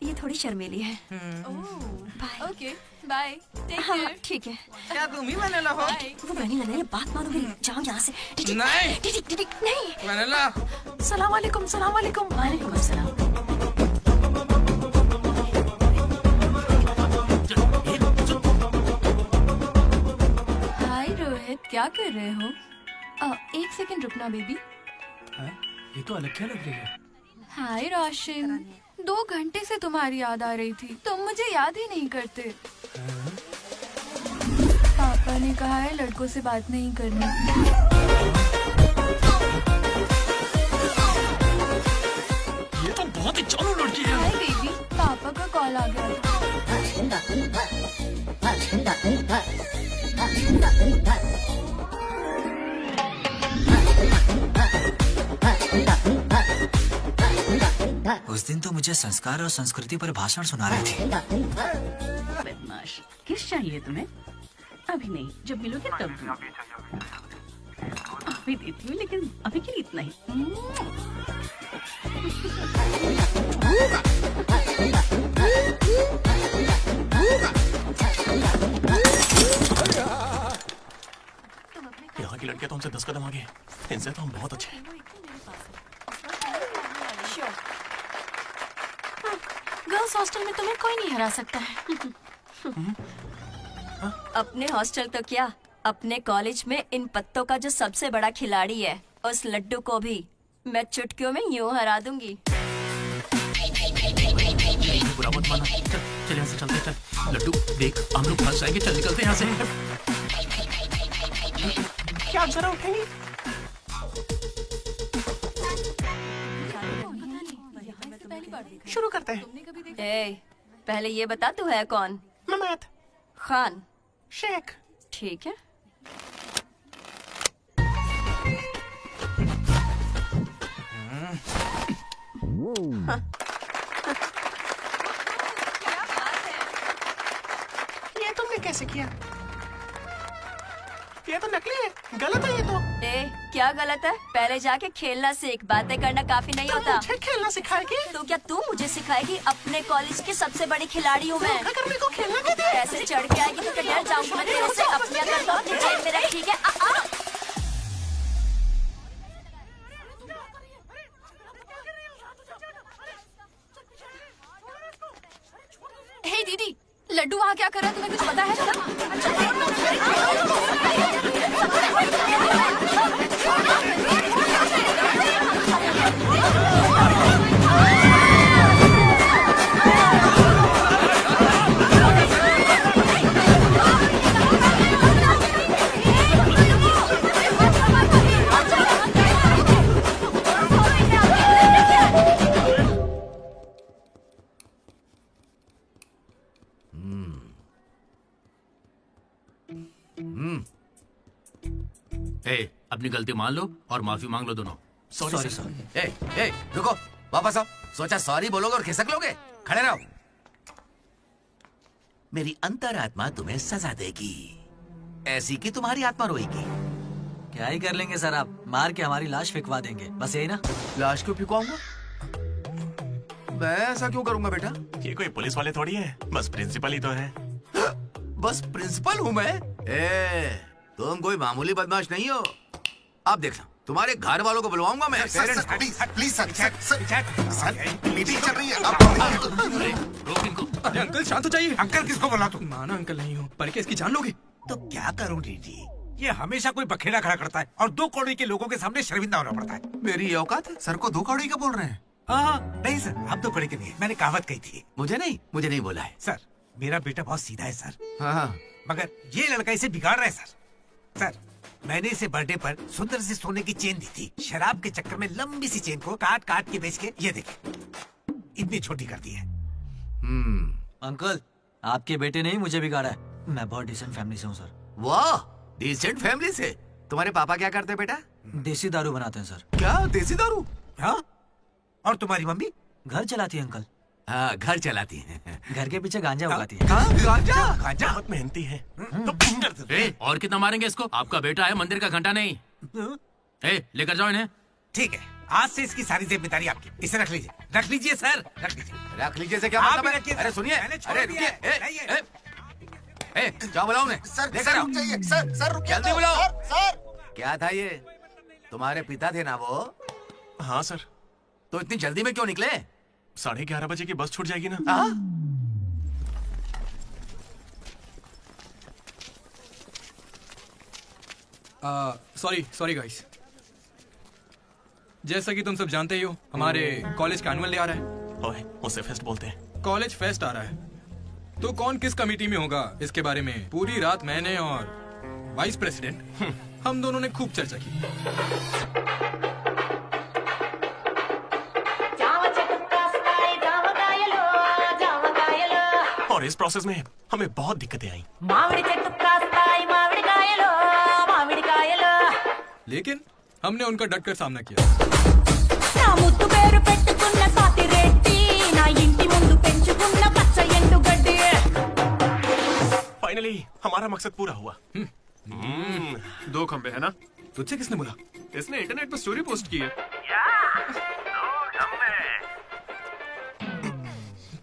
ये थोड़ी शर्मीली है। बाय। Okay bye. टेक हाँ केयर। ठीक है। क्या तुम ही वनीला हो? वो वनीला नहीं, बात मानो मेरी। जाओ यहाँ से। नहीं। नहीं वनीला। सलाम वालेकुम। सलाम वालेकुम। वालेकुम अस्सलाम। हाय रोहित, क्या कर रहे हो? 1 सेकंड रुकना बेबी। ये तो अलग क्या लग रही है? हाय रोशन, 2 घंटे से तुम्हारी याद आ रही थी, तुम मुझे याद ही नहीं करते। पापा ने कहा है लड़कों से बात नहीं करनी। ये तो बहुत ही चालू लड़की है। हाय बेबी, पापा का कॉल आ गया था। उस दिन तो मुझे संस्कार और संस्कृति पर भाषण सुना रहे थे। बदमाश, किस चाहिए तुम्हें? अभी नहीं, जब मिलोगे तब दूँ। अभी देती हूँ, लेकिन अभी के लिए इतना ही। यहाँ की लड़कियां तो हमसे 10 कदम आगे, इनसे तो हम बहुत अच्छे हैं। गर्ल्स हॉस्टल में तुम्हें कोई नहीं हरा सकता है। अपने हॉस्टल तो क्या, अपने कॉलेज में इन पत्तों का जो सबसे बड़ा खिलाड़ी है, उस लड्डू को भी मैं चुटकियों में यूं हरा दूंगी। बुरा मत माना। चल यहाँ से चलते। चल लड्डू देख, हम लोग फंस जाएंगे। चल निकलते हैं यहाँ से। क्या जरा उठेंगी? शुरू करते हैं। ए, पहले ये बता तू है कौन? ममैद खान शेख। ठीक है। ये तुमने कैसे किया? ये तो नकली है, गलत है ये तो। ए, क्या गलत है? पहले जाके खेलना सीख, बातें करना काफी नहीं होता। मुझे खेलना सिखाएगी? तो क्या तू मुझे सिखाएगी? अपने कॉलेज की सबसे बड़ी खिलाड़ी हूँ मैं। अगर मेरे को खेलना दे दे। कैसे चढ़ के आएगी तो डर जाऊंगी मैं तेरे से। अपने कर लो, जेब में रख, ठीक है? हे दीदी, लड्डू वहाँ क्या कर रहा है, तुम्हें कुछ पता है? अपनी गलती मान लो और माफी मांग लो दोनों। Sorry sir. ए, रुको, वापस आओ। सोचा सॉरी बोलोगे और खिसक लोगे? खड़े रहो। मेरी अंतरात्मा तुम्हें सजा देगी, ऐसी कि तुम्हारी आत्मा रोएगी। क्या ही कर लेंगे सर आप, मार के हमारी लाश फिकवा देंगे, बस यही ना? लाश क्यों फिकवाऊंगा? मैं ऐसा क्यों करूंगा बेटा? ये कोई पुलिस वाले थोड़ी है, बस प्रिंसिपल ही तो है। बस प्रिंसिपल हूँ मैं? तुम कोई मामूली बदमाश नहीं हो। आप देखना, तुम्हारे घर वालों को बुलवाऊंगा मैं। प्लीज सर मीटिंग चल रही है। अरे अंकल शांत हो जाइए। अंकल किसको बुला तू? माना अंकल नहीं हो, पर क्या इसकी जान लोगे? तो क्या करूं डीडी? ये हमेशा कोई बखेड़ा खड़ा करता है और 2 कौड़ी के लोगों के सामने शर्मिंदा होना पड़ता है। मेरी ये औकात है? सर को 2 कौड़ी का बोल रहे हैं? नहीं सर, आप 2 कौड़ी के नहीं है। मैंने कहावत कही थी। मुझे नहीं बोला है। सर मेरा बेटा बहुत सीधा है सर। हाँ। मगर ये लड़का इसे बिगाड़ रहा है सर। सर मैंने इसे बर्थडे पर सुंदर सी सोने की चेन दी थी। शराब के चक्कर में लंबी सी चेन को काट काट के बेच के ये देखे इतनी छोटी कर दी है। अंकल आपके बेटे ने ही मुझे बिगाड़ा है। मैं बहुत डिसेंट फैमिली से हूँ सर। वाह, डिसेंट फैमिली से? तुम्हारे पापा क्या करते बेटा? देसी दारू बनाते हैं सर। क्या देसी दारू? हाँ? और तुम्हारी मम्मी? घर चलाती है अंकल। हाँ, घर चलाती है। घर के पीछे गांजा उगाती है। गांजा बहुत मेहनती है। और कितना मारेंगे इसको? आपका बेटा है, मंदिर का घंटा नहीं। लेकर जाओ इन्हें। ठीक है, आज से इसकी सारी जिम्मेदारी आपकी। इसे रख लीजिए सर, रख लीजिए से क्या मतलब है? अरे सुनिए, अरे रुकिए, जाओ बुलाओ उन्हें। सर रुक जाइए, सर रुकिए। जल्दी बुलाओ। सर क्या था ये? तुम्हारे पिता थे ना वो? हाँ सर। तो इतनी जल्दी में क्यों निकले? 11:30 बजे की बस छूट जाएगी ना। Sorry guys. जैसा कि तुम सब जानते ही हो, हमारे कॉलेज का एनुअल डे आ रहा है। ओए, उसे फेस्ट बोलते हैं। कॉलेज फेस्ट आ रहा है, तो कौन किस कमेटी में होगा इसके बारे में पूरी रात मैंने और वाइस प्रेसिडेंट हम दोनों ने खूब चर्चा की। और इस प्रोसेस में हमें बहुत दिक्कतें आई। लेकिन हमने उनका डटकर सामना किया। फाइनली हमारा मकसद पूरा हुआ। 2 खंबे है ना? तुझसे किसने बोला? इसने इंटरनेट पर स्टोरी पोस्ट की है।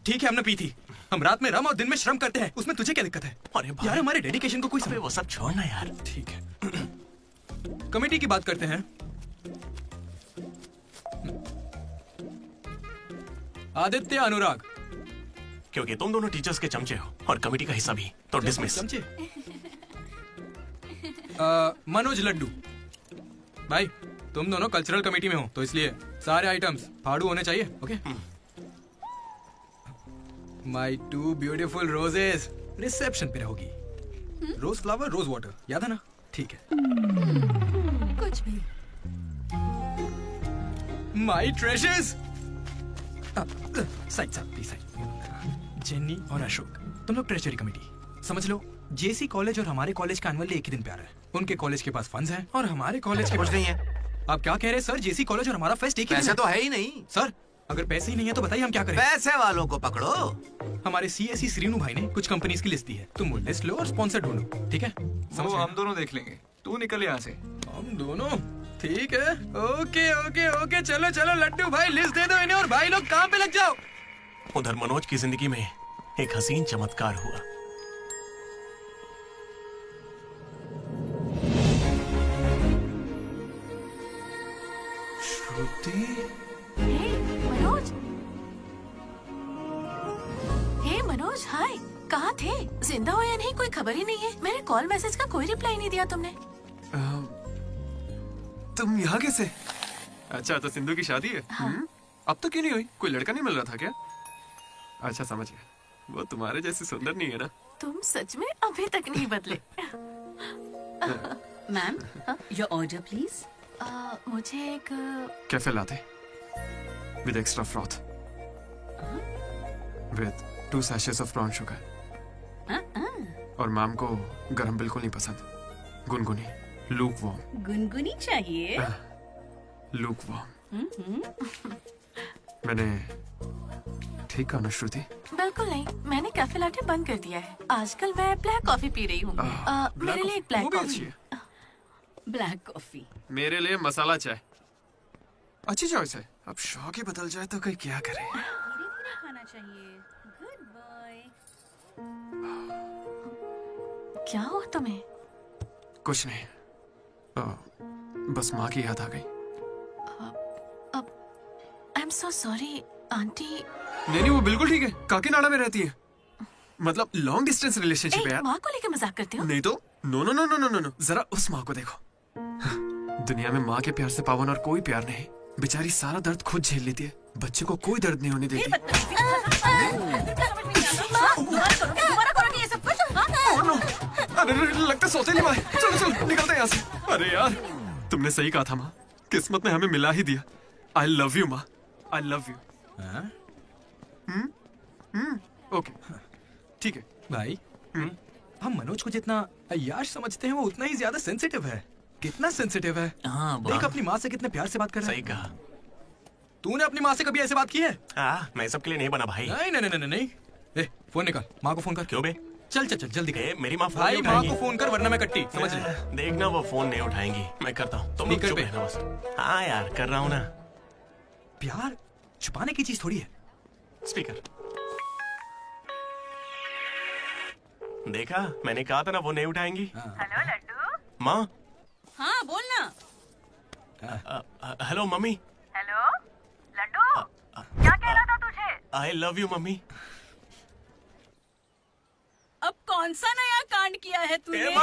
ठीक है, हमने पी थी। हम रात में रम और दिन में श्रम करते हैं, उसमें तुझे क्या दिक्कत है? अरे यार हमारे डेडिकेशन को कोई समझ। वो सब छोड़ना यार। ठीक है, कमेटी की बात करते हैं। आदित्य, अनुराग। क्योंकि तुम दोनों टीचर्स के चमचे हो और कमेटी का हिस्सा भी, तो डिसमिस। चमचे। मनोज, लड्डू। भाई तुम दोनों कल्चरल कमेटी में हो, तो इसलिए सारे आइटम्स फाड़ू होने चाहिए। ओके? माई 2 ब्यूटीफुल रोजेस रिसेप्शन पे रहोगी। रोज फ्लावर, रोज वाटर, याद है ना? ठीक है। कुछ भी। My treasures. Side please side. Jenny और अशोक, तुम लोग ट्रेजरी कमेटी समझ लो। जेसी कॉलेज और हमारे कॉलेज का एनुअल डे एक ही दिन पे आ रहा है। उनके कॉलेज के पास फंड्स हैं और हमारे कॉलेज के कुछ पास नहीं है। आप क्या कह रहे हैं सर? जेसी कॉलेज और हमारा फेस्ट एक ही दिन पैसे तो है ही नहीं सर। अगर पैसे ही नहीं है तो बताइए हम क्या करें? पैसे वालों को पकड़ो। हमारे सीएससी श्रीनु भाई ने कुछ कंपनीज की लिस्ट दी है, तुम वो लिस्ट लो और स्पॉन्सर ढूंढो। ठीक है? वो हम दोनों देख लेंगे, तू निकल यहाँ से। हम दोनों? ठीक है, ओके ओके ओके, चलो चलो लड्डू भाई, लिस्ट दे दो इन्हें और भाई लोग काम पे लग जाओ। उधर मनोज की जिंदगी में एक हसीन चमत्कार हुआ। श्रुति। मनोज। हे मनोज, हाय। कहाँ थे? जिंदा हो या नहीं कोई खबर ही नहीं है। मेरे कॉल मैसेज का कोई रिप्लाई नहीं दिया तुमने। तुम यहाँ कैसे? अच्छा, तो सिंधु की शादी है? हाँ? अब तो क्यों नहीं हुई? कोई लड़का नहीं मिल रहा था क्या? अच्छा समझ गया, वो तुम्हारे जैसे सुंदर नहीं है ना? तुम सच में अभी तक नहीं बदले। Ma'am, your order please. मुझे एक cafe latte with extra froth with 2 sachets of brown sugar. और मैम को गरम बिल्कुल नहीं पसंद, गुनगुनी, लूक वार्म। गुनगुनी चाहिए? Lukewarm. मैंने ठीक कहा ना श्रुति? बिल्कुल नहीं, मैंने कैफे लाटे बंद कर दिया है। आजकल मैं ब्लैक कॉफी पी रही हूँ। मेरे लिए एक ब्लैक कॉफी। Black coffee. मेरे लिए मसाला चाय। अच्छी चॉइस है। अब शौक ही बदल जाए तो कोई क्या करे। करना चाहिए। Good boy. क्या हुआ तुम्हें? कुछ नहीं, बस माँ की याद आ गई। I am so sorry aunty. नहीं, वो बिल्कुल ठीक है, काकीनाडा में रहती है। मतलब लॉन्ग डिस्टेंस रिलेशनशिप है यार। माँ को लेकर मजाक करते हो? नहीं तो no no no no no no, जरा उस माँ को देखो। दुनिया में माँ के प्यार से पावन और कोई प्यार नहीं। बेचारी सारा दर्द खुद झेल लेती है, बच्चे को कोई दर्द नहीं होने देती। अरे लगता सौतेली माँ है। चलो चलो निकलते हैं यहाँ से। अरे यार तुमने सही कहा था माँ, किस्मत ने हमें मिला ही दिया। आई लव यू माँ, आई लव यू। ओके ठीक है भाई। हम मनोज को जितना अय्याश समझते हैं वो उतना ही ज्यादा सेंसिटिव है। कितना सेंसिटिव है। हाँ, देख अपनी माँ से कितने प्यार से बात कर रहा है। सही कहा। तूने अपनी माँ से कभी ऐसे बात की है? मैं सबके लिए नहीं बना भाई। नहीं नहीं नहीं नहीं। ए, फोन निकाल, माँ को फोन कर। क्यों बे? चल चल चल जल्दी कर। मेरी माँ फोन भाई नहीं माँ उठाएंगी। को फोन कर वरना मैं कट्टी, समझ ले। देखना वो फोन नहीं उठाएंगी, मैं करता हूँ। तुम लोग चुप रहना बस। हाँ यार कर रहा हूँ ना। प्यार छुपाने की चीज थोड़ी है। स्पीकर देखा, मैंने कहा था ना वो नहीं उठाएंगी। हेलो लड्डू। माँ। हाँ बोलना। Hello mummy. हेलो लड्डू, क्या कहना था तुझे? I love you mummy. अब कौन सा नया कांड किया है तूने?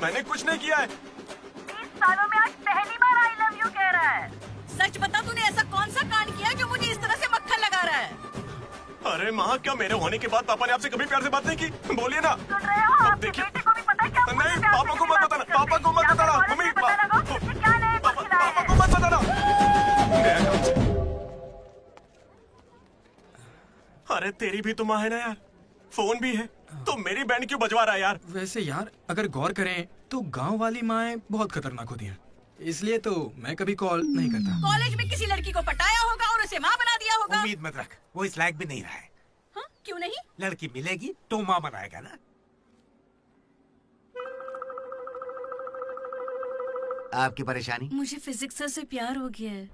मैंने कुछ नहीं किया है। 20 सालों में आज पहली बार आई लव यू कह रहा है। सच बता, तूने ऐसा कौन सा कांड किया जो मुझे इस तरह से मक्खन लगा रहा है? अरे माँ, क्या मेरे होने के बाद पापा ने आपसे कभी प्यार से बात नहीं की? बोलिए ना। सुन रहे हो? आपके बेटे को भी पता है क्या? नहीं, पापा को मत बताना, पापा को मत बताना। मम्मी, क्या नए पापा को मत बताना। अरे तेरी भी तो माँ है ना यार, फोन भी है, तो मेरी बैंड क्यों बजवा रहा है यार? वैसे यार अगर गौर करें तो गांव वाली माएँ बहुत खतरनाक होती हैं, इसलिए तो मैं कभी कॉल नहीं करता। कॉलेज में किसी लड़की को पटाया होगा और उसे माँ बना दिया होगा। उम्मीद मत रख, वो इस लायक भी नहीं रहा है। हाँ? क्यों नहीं? लड़की मिलेगी तो माँ बनाएगा ना। आपकी परेशानी? मुझे फिजिक्स सर से प्यार हो गया है।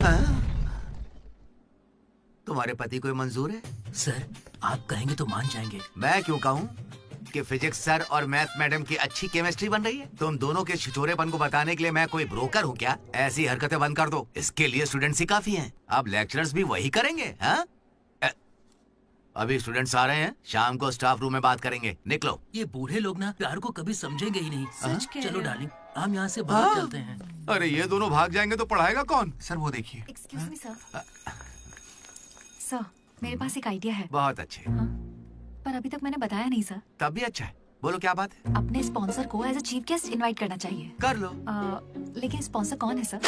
तुम्हारे पति को मंजूर है? सर आप कहेंगे तो मान जाएंगे। मैं क्यों कहूँ कि फिजिक्स सर और मैथ मैडम की अच्छी केमिस्ट्री बन रही है। तुम दोनों के छिछोरेपन को बताने के लिए मैं कोई ब्रोकर हूँ क्या? ऐसी हरकतें बंद कर दो, इसके लिए स्टूडेंट्स ही काफी हैं। अब लेक्चरर्स भी वही करेंगे। हाँ? अभी स्टूडेंट्स आ रहे हैं, शाम को स्टाफ रूम में बात करेंगे। निकलो। ये बूढ़े लोग ना प्यार को कभी समझेंगे ही नहीं। सच कह चलो रहे हो। डार्लिंग हम यहाँ से बाहर चलते हैं। अरे ये दोनों भाग जाएंगे तो पढ़ाएगा कौन? सर वो देखिए। Excuse me sir. सर मेरे पास एक आइडिया है। बहुत अच्छे। पर अभी तक मैंने बताया नहीं सर। तब भी अच्छा है, बोलो क्या बात है? अपने स्पॉन्सर को as a chief guest invite करना चाहिए। कर लो। लेकिन स्पॉन्सर कौन है सर?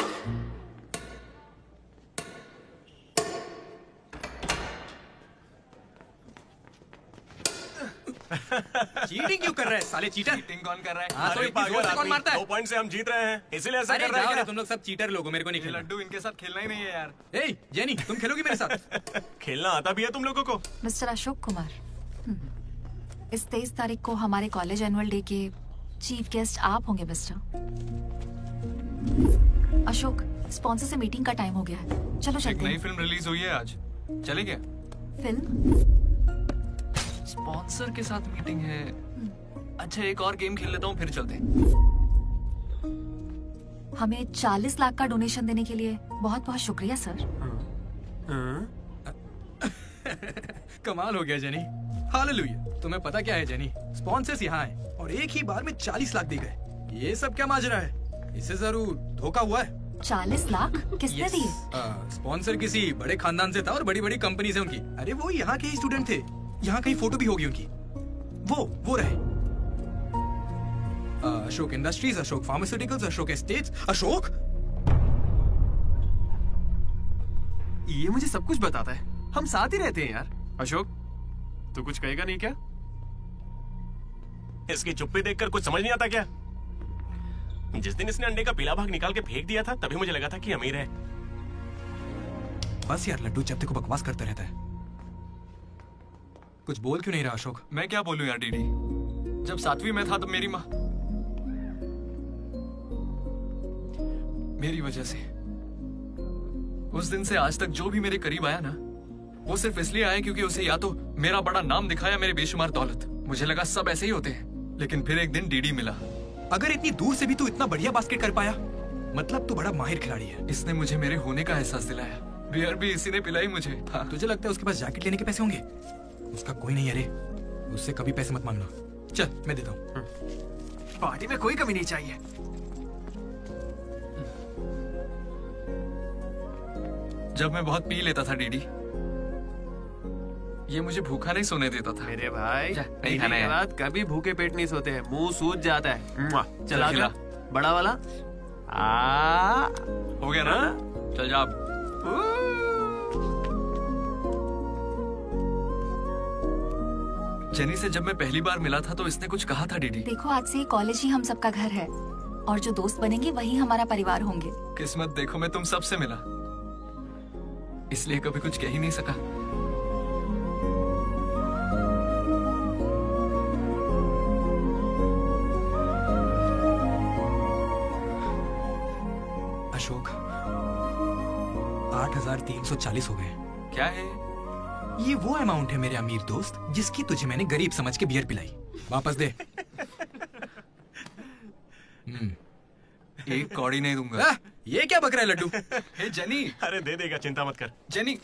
चीटिंग क्यों कर रहे हैं साले चीटर? चीटिंग कौन कर रहा है? हाँ, तो अरे इतनी जोर पागल से कौन आदमी, मारता है? 2 पॉइंट से हम जीत रहे हैं, इसीलिए ऐसा अरे कर रहा है जाओ क्या? रे, तुम लोग सब चीटर लोगो, मेरे को नहीं खेलना। लड्डू इनके साथ खेलना ही नहीं है यार। ए जेनी, तुम खेलोगी मेरे साथ? खेलना आता भी है तुम लोगों को? मिस्टर अशोक कुमार, इस 23 तारीख को हमारे कॉलेज एनुअल डे के चीफ गेस्ट आप होंगे मिस्टर अशोक। स्पॉन्सर से मीटिंग का टाइम हो गया है, चलो एक चलते नई हैं। फिल्म रिलीज हुई है आज, चले क्या? फिल्म? स्पॉन्सर के साथ मीटिंग है। अच्छा एक और गेम खेल लेता हूँ फिर चलते हैं। हमें 40 लाख का डोनेशन देने के लिए बहुत बहुत शुक्रिया सर। कमाल हो गया जेनी। हालेलुया। तुम्हें पता क्या है जेनी, स्पॉन्सर्स यहाँ हैं और एक ही बार में 40 लाख दिए गए। ये सब क्या माजरा है? इससे जरूर धोखा हुआ है। 40 लाख किसने दिए? स्पॉन्सर किसी बड़े खानदान से था और बड़ी बड़ी कंपनी से उनकी। अरे वो यहाँ के ही स्टूडेंट थे, यहाँ कहीं फोटो भी होगी उनकी। वो रहे Ashok industries, Ashok pharmaceuticals, Ashok estates. Ashok ये मुझे सब कुछ बताता है, हम साथ ही रहते हैं यार। अशोक तू कुछ कहेगा नहीं क्या? इसकी चुप्पी देखकर कुछ समझ नहीं आता क्या? जिस दिन इसने अंडे का पीला भाग निकाल के फेंक दिया था तभी मुझे लगा था कि अमीर है। बस यार लड्डू जब तक बकवास करता रहता है। कुछ बोल क्यों नहीं रहा अशोक? मैं क्या बोलूं यार डीडी, जब 7वीं में था तब मेरी माँ मेरी वजह से उस दिन से आज तक जो भी मेरे करीब आया ना वो सिर्फ इसलिए आया क्योंकि उसे या तो मेरा बड़ा नाम दिखाया मेरी बेशुमार दौलत। मुझे लगा सब ऐसे ही होते हैं, लेकिन फिर एक दिन डीडी मिला। अगर इतनी दूर से भी तू इतना बढ़िया बास्केट कर पाया, मतलब तू बड़ा माहिर खिलाड़ी है। इसने मुझे मेरे होने का एहसास दिलाया। बियर भी इसी ने पिलाई मुझे। हाँ। तुझे लगता है उसके पास जैकेट लेने के पैसे होंगे? उसका कोई नहीं, अरे उससे कभी पैसे मत मांगना। चल मैं देता हूँ। पार्टी में कोई कमी नहीं चाहिए। जब मैं बहुत पी लेता था डीडी, ये मुझे भूखा नहीं सोने देता था। मेरे भाई नहीं खाना है। रात कभी भूखे पेट नहीं सोते हैं, मुंह सूज जाता है। चला खिला। बड़ा वाला हो गया ना? चल जा। जेनी से जब मैं पहली बार मिला था तो इसने कुछ कहा था डीडी। देखो आज से कॉलेज ही हम सबका घर है और जो दोस्त बनेंगे वही हमारा परिवार होंगे। किस्मत देखो मैं तुम सबसे मिला, इसलिए कभी कुछ कह ही नहीं सका। अशोक 8,340 हो गए। क्या है ये? वो अमाउंट है मेरे अमीर दोस्त जिसकी तुझे मैंने गरीब समझ के बियर पिलाई। वापस दे। एक कौड़ी नहीं दूंगा। ये क्या बक रहा है लड्डू? हे जेनी। अरे दे देगा, चिंता मत कर। जेनी,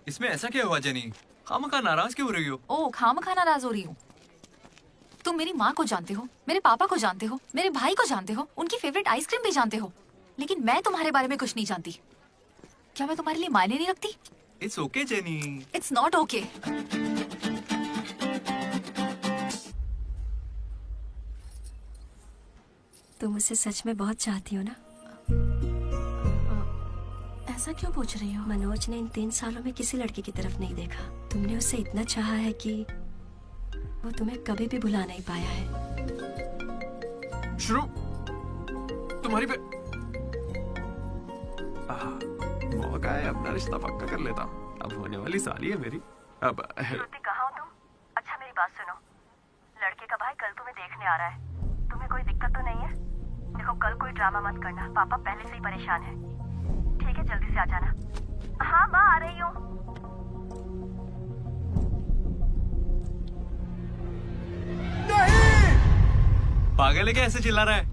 इसमें ऐसा क्या हुआ जेनी? खामखा नाराज क्यों हो रही हो? ओ खामखा नाराज हो रही हूँ? तुम मेरी माँ को जानते हो, मेरे पापा को जानते हो, मेरे भाई को जानते हो, उनकी फेवरेट आइसक्रीम भी जानते हो, लेकिन मैं तुम्हारे बारे में कुछ नहीं जानती। क्या मैं तुम्हारे लिए मायने नहीं रखती? It's okay jenny. It's not okay. तुम मुझसे सच में बहुत चाहती हो ना? ऐसा क्यों पूछ रही हो? मनोज ने इन 3 सालों में किसी लड़की की तरफ नहीं देखा। तुमने उसे इतना चाहा है कि वो तुम्हें कभी भी भुला नहीं पाया है। शुरू तुम्हारी पे मौका है, अपना रिश्ता पक्का कर लेता हूँ। अब होने वाली साली है मेरी। अब श्रुति कहाँ हो तुम? अच्छा मेरी बात सुनो, लड़के का भाई कल तुम्हें देखने आ रहा है। तुम्हें कोई दिक्कत तो नहीं है? देखो कल कोई ड्रामा मत करना, पापा पहले से ही परेशान है। ठीक है जल्दी से आ जाना। हाँ माँ आ रही हूँ। पागल है क्या ऐसे चिल्ला रहा है?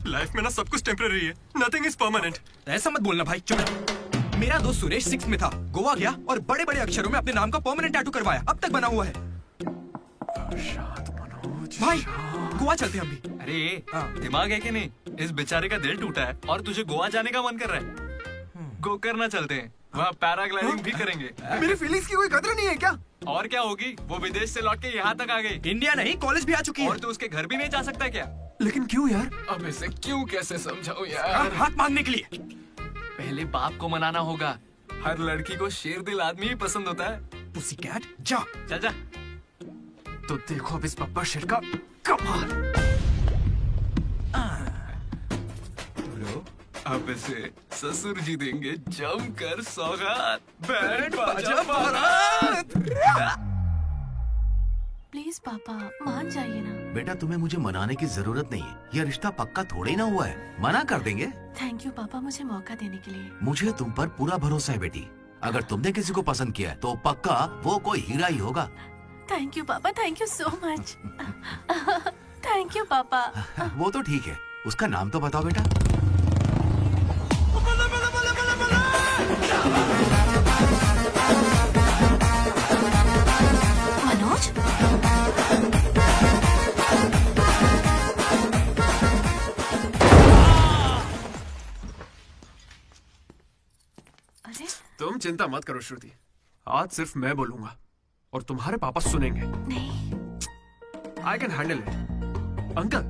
लाइफ में ना सब कुछ टेम्पररी है, नथिंग इज परमानेंट। ऐसा मत बोलना भाई, चुप। मेरा दोस्त सुरेश 6th में था, गोवा गया और बड़े बड़े अक्षरों में अपने नाम का परमानेंट टैटू करवाया, अब तक बना हुआ है। भाई गोवा चलते हैं हम भी। अरे दिमाग है कि नहीं? इस बेचारे का दिल टूटा है और तुझे गोवा जाने का मन कर रहा है। गो करना चलते हैं, वहाँ पैराग्लाइडिंग भी करेंगे। मेरी फीलिंग्स की कोई कदर नहीं है क्या? और क्या होगी, वो विदेश से लौट के यहाँ तक आ गई। इंडिया नहीं, कॉलेज भी आ चुकी है। और तू उसके घर भी नहीं जा सकता क्या? लेकिन क्यों यार? अब इसे क्यों कैसे समझाऊं यार? हाथ मांगने के लिए पहले बाप को मनाना होगा। हर लड़की को शेर दिल आदमी ही पसंद होता है। पुसीकैट जा। चल जा। तो देखो अब इस पप्पा शेर का कमाल। अब इसे ससुर जी देंगे जमकर सौगात। बैंड बाजा बारात। प्लीज पापा मान जाइए ना। बेटा तुम्हें मुझे मनाने की जरूरत नहीं है, यह रिश्ता पक्का थोड़े ही ना हुआ है, मना कर देंगे। थैंक यू पापा मुझे मौका देने के लिए। मुझे तुम पर पूरा भरोसा है बेटी, अगर तुमने किसी को पसंद किया है तो पक्का वो कोई हीरा ही होगा। थैंक यू पापा, thank you so much. Thank you पापा। वो तो ठीक है, उसका नाम तो बताओ बेटा। मनोज? अरे तुम चिंता मत करो श्रुति, आज सिर्फ मैं बोलूंगा और तुम्हारे पापा सुनेंगे। नहीं, I can handle it. Uncle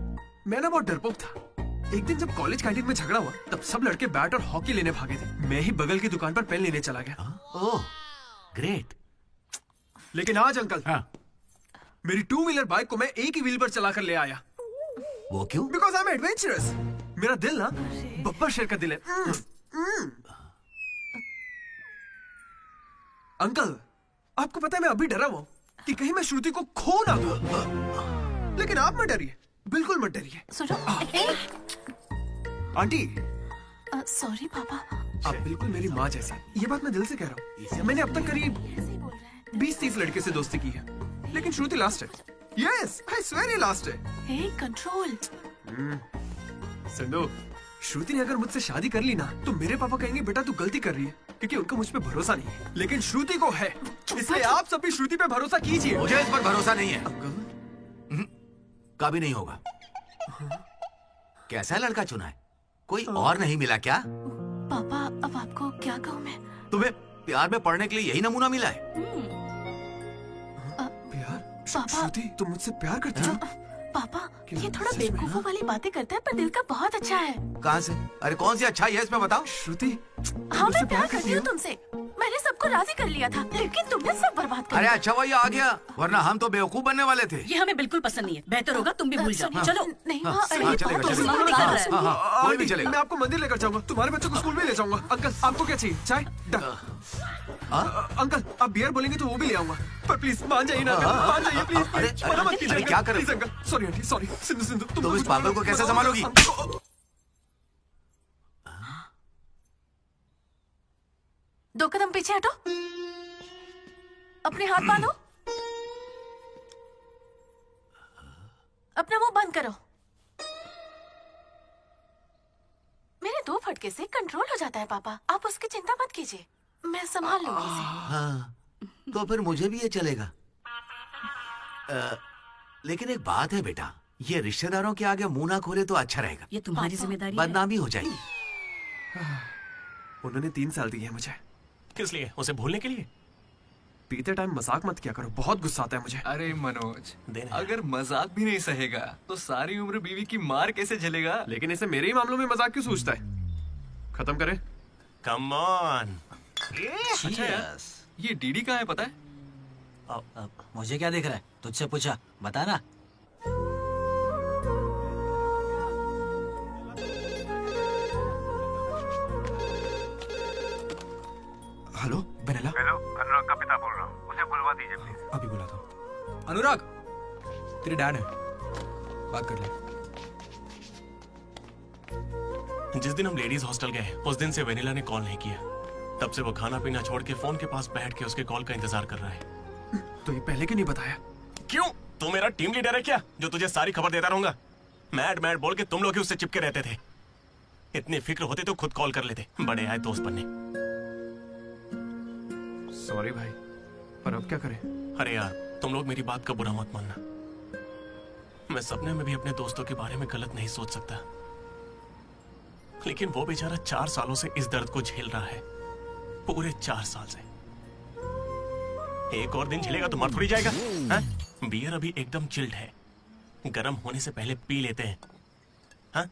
मैं ना बहुत डरपोक था। एक दिन जब कॉलेज कैंटीन में झगड़ा हुआ तब सब लड़के बैट और हॉकी लेने भागे थे, मैं ही बगल की दुकान पर पेन लेने चला गया। Oh great. लेकिन आज अंकल मेरी 2 व्हीलर बाइक को मैं एक ही व्हील पर चलाकर ले आया। वो क्यों? Because I am adventurous. मेरा दिल ना बब्बर शेर का दिल है। अंकल आपको पता है मैं अभी डरा हुआ कि कहीं मैं श्रुति को खो ना दूं। लेकिन आप मत डरिए, बिल्कुल मत डरिए। सुनो आंटी सॉरी पापा। आप बिल्कुल मेरी माँ जैसे हैं। ये बात मैं दिल से कह रहा हूँ। मैंने अब तक करीब 20-30 लड़के से दोस्ती की है, लेकिन श्रुति लास्ट है। यस, आई स्वेयर ये लास्ट है। हे कंट्रोल। सिंधु, श्रुति ने अगर मुझसे शादी कर ली ना तो मेरे पापा कहेंगे बेटा तू गलती कर रही है, क्योंकि उनको मुझ पे भरोसा नहीं है, लेकिन श्रुति को है। इसलिए आप सब भी श्रुति पे भरोसा कीजिए। मुझे इस पर भरोसा नहीं है। कभी नहीं होगा। कैसा लड़का चुना है? कोई और नहीं मिला क्या? पापा अब आपको क्या कहूँ मैं? तुम्हें प्यार में पढ़ने के लिए यही नमूना मिला है? पापा श्रुति, तुम मुझसे प्यार करती हो? पापा ये थोड़ा बेवकूफों वाली बातें करता है, पर दिल का बहुत अच्छा है। कहाँ से? अरे कौन सी अच्छाई है इसमें बताओ। श्रुति, हाँ मैं प्यार करती हूँ तुमसे। मैंने सबको राजी कर लिया था, लेकिन तुमने सब बर्बाद कर अरे दिया। अच्छा वही आ गया, वरना हम तो बेवकूफ बनने वाले थे। ये हमें बिल्कुल पसंद नहीं है। बेहतर होगा तुम भी भूल जाओ। चलो। नहीं कोई भी चलेगा। मैं आपको मंदिर लेकर जाऊंगा, तुम्हारे बच्चों को स्कूल में ले जाऊंगा। अंकल आपको क्या चाहिए? चाय? अंकल आप बियर बोलेंगे तो वो भी ले आऊंगा, पर प्लीज मान जाइए ना, मान जाइए प्लीज। मना मत कीजिए। क्या करें? Sorry aunty, sorry. Sindhu Sindhu तुम इस पागल को कैसे संभालोगी? दो कदम पीछे हटो, अपने हाथ बांधो, अपना मुंह बंद करो। मेरे 2 फटके से कंट्रोल हो जाता है पापा, आप उसकी चिंता मत कीजिए, मैं संभाल लूंगी इसे। हाँ, तो फिर मुझे भी ये चलेगा। लेकिन एक बात है बेटा, ये रिश्तेदारों के आगे मुंह ना खोले तो अच्छा रहेगा। ये तुम्हारी जिम्मेदारी है। बदनामी हो जाएगी। उन्होंने 3 साल दिए हैं मुझे। किस लिए? उसे भूलने के लिए? पीते टाइम मजाक मत किया करो, बहुत गुस्सा आता है मुझे। अरे मनोज, अगर मजाक भी नहीं सहेगा तो सारी उम्र बीवी की मार कैसे झेलेगा? लेकिन इसे मेरे ही मामलों में मजाक क्यों सोचता है? खत्म करें। Come on. अच्छा यार, ये डीडी कहाँ है पता है? मुझे क्या दिख रहा है? तुझसे पूछा, बता ना। हेलो बेनेला। हेलो, अनुराग का पिता बोल रहा हूँ, उसे बुलवा दीजिए प्लीज। अभी बुलाता हूँ। अनुराग, तेरे डैड है, बात कर ले। जिस दिन हम लेडीज हॉस्टल गए उस दिन से वेनिला ने कॉल नहीं किया। तब से वो खाना पीना छोड़ के फोन के पास बैठ के उसके कॉल का इंतजार कर रहा है। तो ये पहले क्यों नहीं बताया? क्यों? तू मेरा टीम लीडर है क्या, जो तुझे सारी खबर देता रहूंगा? मैड मैड बोल के तुम लोग ही उससे चिपके रहते थे। इतनी फिक्र होती तो खुद कॉल कर लेते, बड़े आए दोस्त बनने। सॉरी भाई, पर अब क्या करें? अरे यार, तुम लोग मेरी बात का बुरा मत मानना। मैं सपने में भी अपने दोस्तों के बारे में गलत नहीं सोच सकता, लेकिन वो बेचारा 4 सालों से इस दर्द को झेल रहा है, पूरे 4 साल से। एक और दिन झेलेगा तो मर थोड़ी जाएगा। बियर अभी एकदम चिल्ड है, गर्म होने से पहले पी लेते हैं। हा?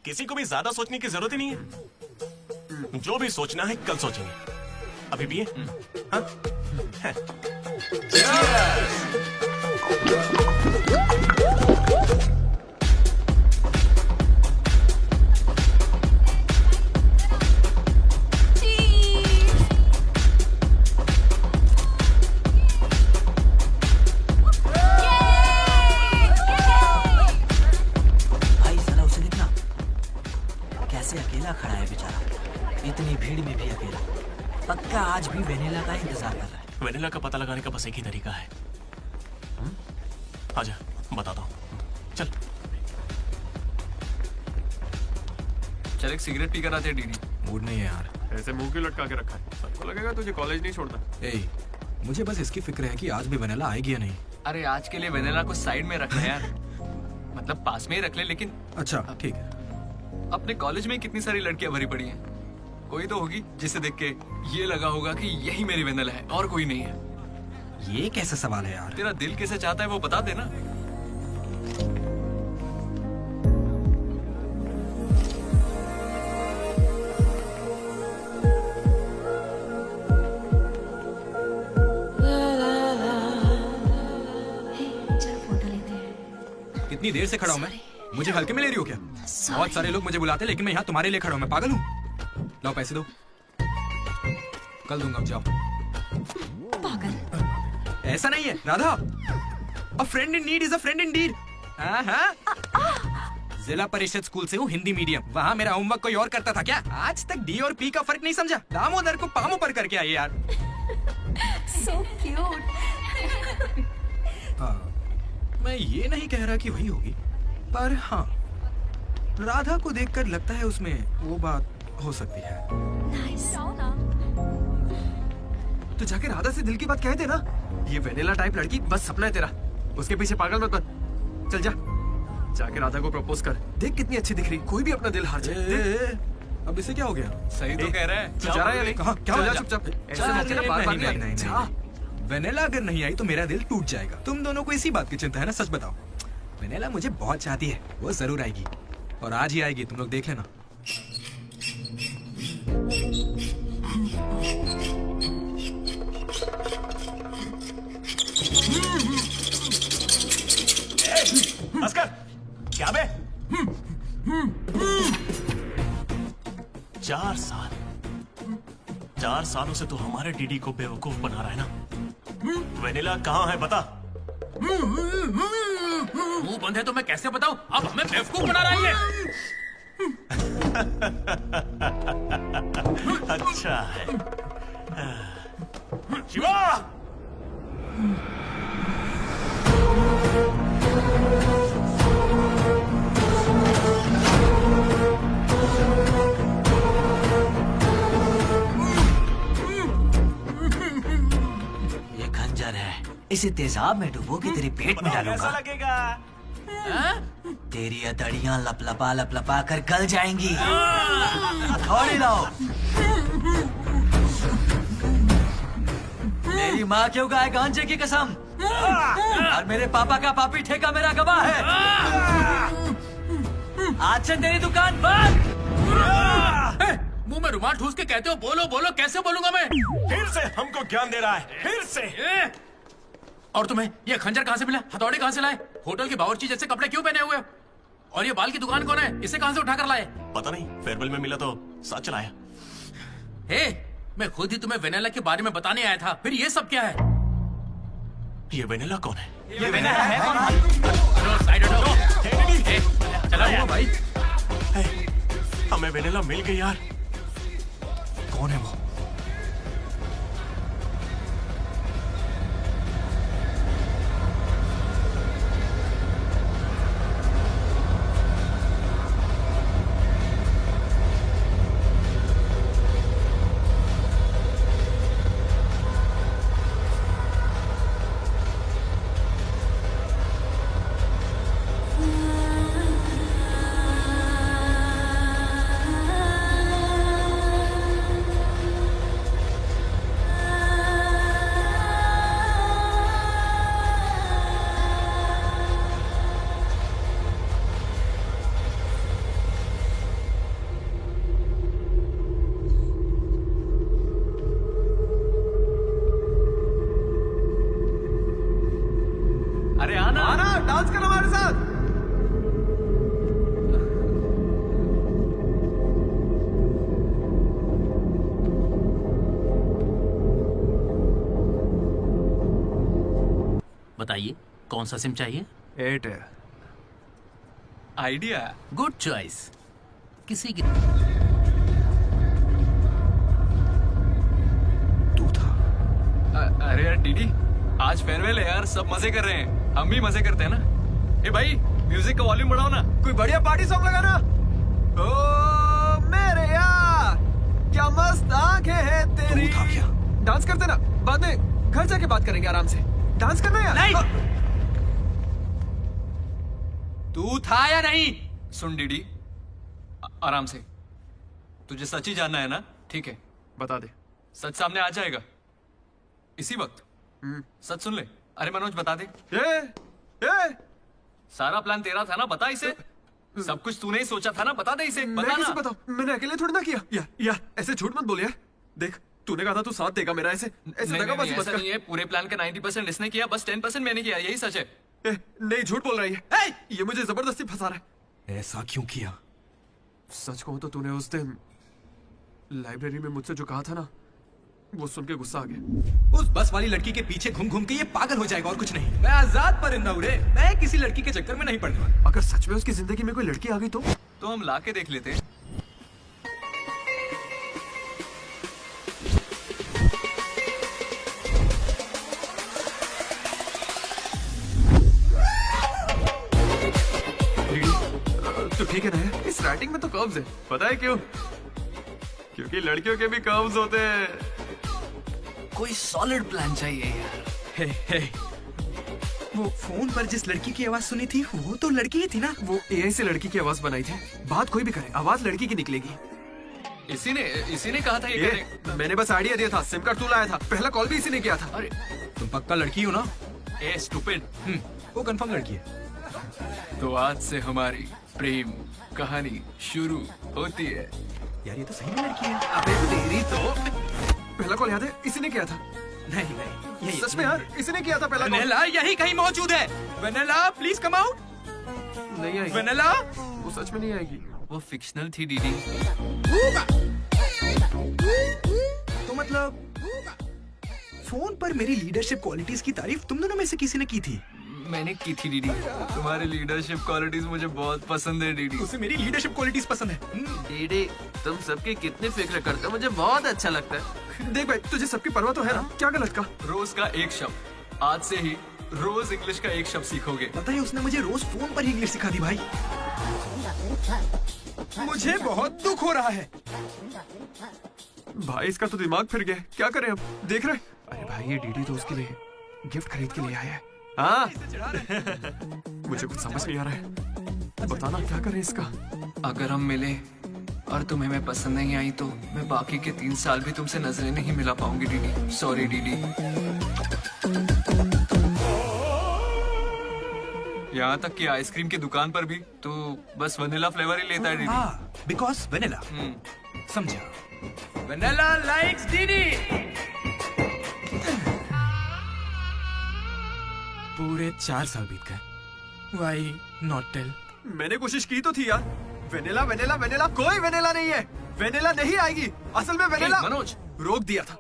किसी को भी ज्यादा सोचने की जरूरत ही नहीं है। जो भी सोचना है कल सोचेंगे, अभी पिए। हाँ? अकेला खड़ा है बेचारा, इतनी भीड़ में भी अकेला। पक्का आज भी वेनिला का इंतजार कर रहा है। वेनिला का पता लगाने का बस एक ही तरीका है। आजा, बताता हूँ। चल चल एक सिगरेट पी कर आते हैं डीडी। मूड नहीं है यार। ऐसे मुंह क्यों लटका के रखा है? सबको लगेगा तुझे कॉलेज नहीं छोड़ता। मुझे बस इसकी फिक्र है कि आज भी वेनिला आएगी या नहीं। अरे आज के लिए वेनिला को साइड में रखना है यार, मतलब पास में ही रख ले। लेकिन अच्छा ठीक है। अपने कॉलेज में कितनी सारी लड़कियां भरी पड़ी हैं, कोई तो होगी जिसे देख के ये लगा होगा कि यही मेरी वेनिला है और कोई नहीं है। ये कैसा सवाल है यार? तेरा दिल कैसे चाहता है वो बता देना। कितनी देर से खड़ा हूँ मैं? मुझे हल्के में ले रही हो क्या? बहुत सारे लोग मुझे बुलाते, लेकिन मैं यहाँ तुम्हारे लिए खड़ा हूँ। मैं पागल हूँ? लो पैसे दो, कल दूंगा। जाओ। पागल। ऐसा नहीं है Radha, a friend in need is a friend in deed. Zilla Parishad school से हूँ, हिंदी मीडियम। वहाँ मेरा होमवर्क कोई और करता था क्या? आज तक डी और पी का फर्क नहीं समझा। दामोदर को पामो पर करके आइए यार। So cute. मैं ये नहीं कह रहा कि वही होगी, पर हाँ, राधा को देखकर लगता है उसमें वो बात हो सकती है। तो जाके राधा से दिल की बात कह दे ना। ये वेनिला टाइप लड़की बस सपना है तेरा, उसके पीछे पागल मत बन। चल जा, जाके राधा को प्रपोज कर। देख कितनी अच्छी दिख रही, कोई भी अपना दिल हार जाए। अब इसे क्या हो गया? सही तो कह रहा है। तू जा रहा है या नहीं? कहाँ? क्या चल हो जा गया? चुपचाप। ऐसे मौके ना बार-बार नहीं आने। जा। वेनेला अगर नहीं आई तो मेरा दिल टूट जाएगा। तुम दोनों को इसी बात की चिंता है ना? सच बताओ। वेनेला मुझे बहुत चाहती है, वो जरूर आएगी, और आज ही आएगी, तुम लोग देख लेना। अस्कर, क्या बे? 4 सालों से तो हमारे डीडी को बेवकूफ बना रहा है ना। वेनिला कहाँ है बता। मुंह बंद है तो मैं कैसे बताऊं? अब हमें बेवकूफ बना रहा है। अच्छा है। शिवा! ये खंजर है, इसे तेजाब में डुबो के तेरे पेट में डालूंगा। कैसा लगेगा? तेरी अतड़ियां लपलपा कर गल जाएंगी। हथौड़ी लाओ। मेरी माँ क्यों गाय गांजे की कसम, और मेरे पापा का पापी ठेका मेरा गवाह है। आज से तेरी दुकान बंद। मुंह में रुमाल ठूस के कहते हो बोलो बोलो, कैसे बोलूंगा मैं? फिर से हमको ज्ञान दे रहा है, फिर से। और तुम्हें ये खंजर कहाँ से मिला? हथौड़ी कहाँ से लाए? होटल की बावर्ची जैसे कपड़े क्यों पहने हुए? और ये बाल की दुकान कौन है? इसे कहाँ से उठाकर लाए? पता नहीं, फेयरवेल में मिला तो साथ चलाया। हे, मैं खुद ही तुम्हें वेनिला के बारे में बताने आया था, फिर ये सब क्या है? ये वेनिला कौन है? ये वेनिला है कौन? साइड हटो। चला हुआ भाई। हमें वेनिला मिल गई यार। कौन है वो? अरे आना आना, डांस करो हमारे साथ। बताइए कौन सा सिम चाहिए? एयरटेल। Idea good choice. किसी की अरे यार डीडी, आज फेयरवेल है यार, सब मजे कर रहे हैं, हम भी मजे करते हैं ना। ए भाई, म्यूजिक का वॉल्यूम बढ़ाओ ना। कोई बढ़िया पार्टी सॉन्ग लगाना। ओ मेरे यार, क्या मस्त आंखें हैं तेरी। डांस करते ना, बाद में घर जाके बात करेंगे आराम से। डांस करना यार। नहीं। तू था या नहीं? सुन डीडी, आराम से। तुझे सच ही जानना है ना? ठीक है, बता दे। सच सामने आ जाएगा इसी वक्त। सच सुन ले। अरे मनोज बता दे। सारा प्लान तेरा था ना, बता इसे। सब कुछ तूने ही सोचा था ना, बता दे इसे। मैं बता कैसे ना। बताऊं? मैंने अकेले थोड़ी ना किया। यार ऐसे झूठ मत बोल यार। देख, तूने कहा था तू साथ देगा मेरा। ऐसे दगाबाजी मत ऐसा कर। नहीं है। पूरे प्लान का 90% इसने किया, बस 10% मैंने किया, यही सच है। नहीं, झूठ बोल रही है। ये मुझे जबरदस्ती फंसा रहा है। ऐसा क्यों किया? सच कहूं तो तूने उस दिन लाइब्रेरी में मुझसे जो कहा था ना, वो सुन के गुस्सा आ गया। उस बस वाली लड़की के पीछे घूम घूम के ये पागल हो जाएगा और कुछ नहीं। मैं आजाद परिंदा हूँ रे, मैं किसी लड़की के चक्कर में नहीं पड़ने वाला। अगर सच में उसकी जिंदगी में कोई लड़की आ गई तो हम ला के देख लेते हैं। तो ठीक है ना, इस राइटिंग में तो कर्व्स है। पता है क्यों? क्योंकि लड़कियों के भी कर्व्स होते हैं। कोई सॉलिड प्लान चाहिए यार। हे, वो फोन पर जिस लड़की की आवाज सुनी थी वो तो लड़की ही थी ना। वो एआई से लड़की की आवाज बनाई थी। बात कोई भी करे, आवाज लड़की की निकलेगी। इसी ने कहा था ये करने। मैंने बस आइडिया दिया था, सिम कार्ड तू लाया था, पहला कॉल भी इसी ने किया था। अरे तुम पक्का लड़की हो ना? ए स्टूपिड। वो कंफर्म लड़की है। तो आज से हमारी प्रेम कहानी शुरू होती है। यार ये तो सही में लड़की है। अबे तेरी तो पहला कॉल याद है इसी ने किया था। नहीं यही सच में यार इसी ने किया था पहला कॉल। वेनेला यही कहीं मौजूद है। Vennela please come out. नहीं आएगी वेनेला, वो सच में नहीं आएगी। वो फिक्शनल थी डीडी। तो मतलब फोन पर मेरी लीडरशिप क्वालिटीज की तारीफ तुम दोनों में से किसी ने की थी? मैंने की थी डीडी। तुम्हारी लीडरशिप क्वालिटीज मुझे बहुत पसंद है डीडी। उसे मेरी लीडरशिप क्वालिटीज पसंद है। डीडी तुम सबकी कितनी फिक्र करते हो, मुझे बहुत अच्छा लगता है। देख भाई, तुझे सबकी परवाह तो है ना, क्या गलत का? रोज का एक शब्द, आज से ही रोज इंग्लिश का एक शब्द सीखोगे। पता है उसने मुझे रोज फोन पर ही इंग्लिश सिखा दी भाई। मुझे बहुत दुख हो रहा है भाई, इसका तो दिमाग फिर गया। क्या करें अब? देख रहे? अरे भाई ये डीडी तो उसके लिए गिफ्ट खरीद के लिए आया है। हाँ मुझे कुछ समझ नहीं आ रहा है, बताना क्या करें इसका। अगर हम मिले और तुम्हें मैं पसंद नहीं आई तो मैं बाकी के 3 साल भी तुमसे नजरें नहीं मिला पाऊंगी डीडी। Sorry DD. यहाँ तक कि आइसक्रीम की दुकान पर भी तो बस वनीला फ्लेवर ही लेता है डीडी। Because vanilla. समझा? Vanilla likes DD. पूरे 4 साल बीत गए। Why not tell? मैंने कोशिश की तो थी यार। वेनिला वेनिला वेनिला, कोई वेनिला नहीं है। वेनिला नहीं आएगी। असल में वेनिला मनोज रोक दिया था,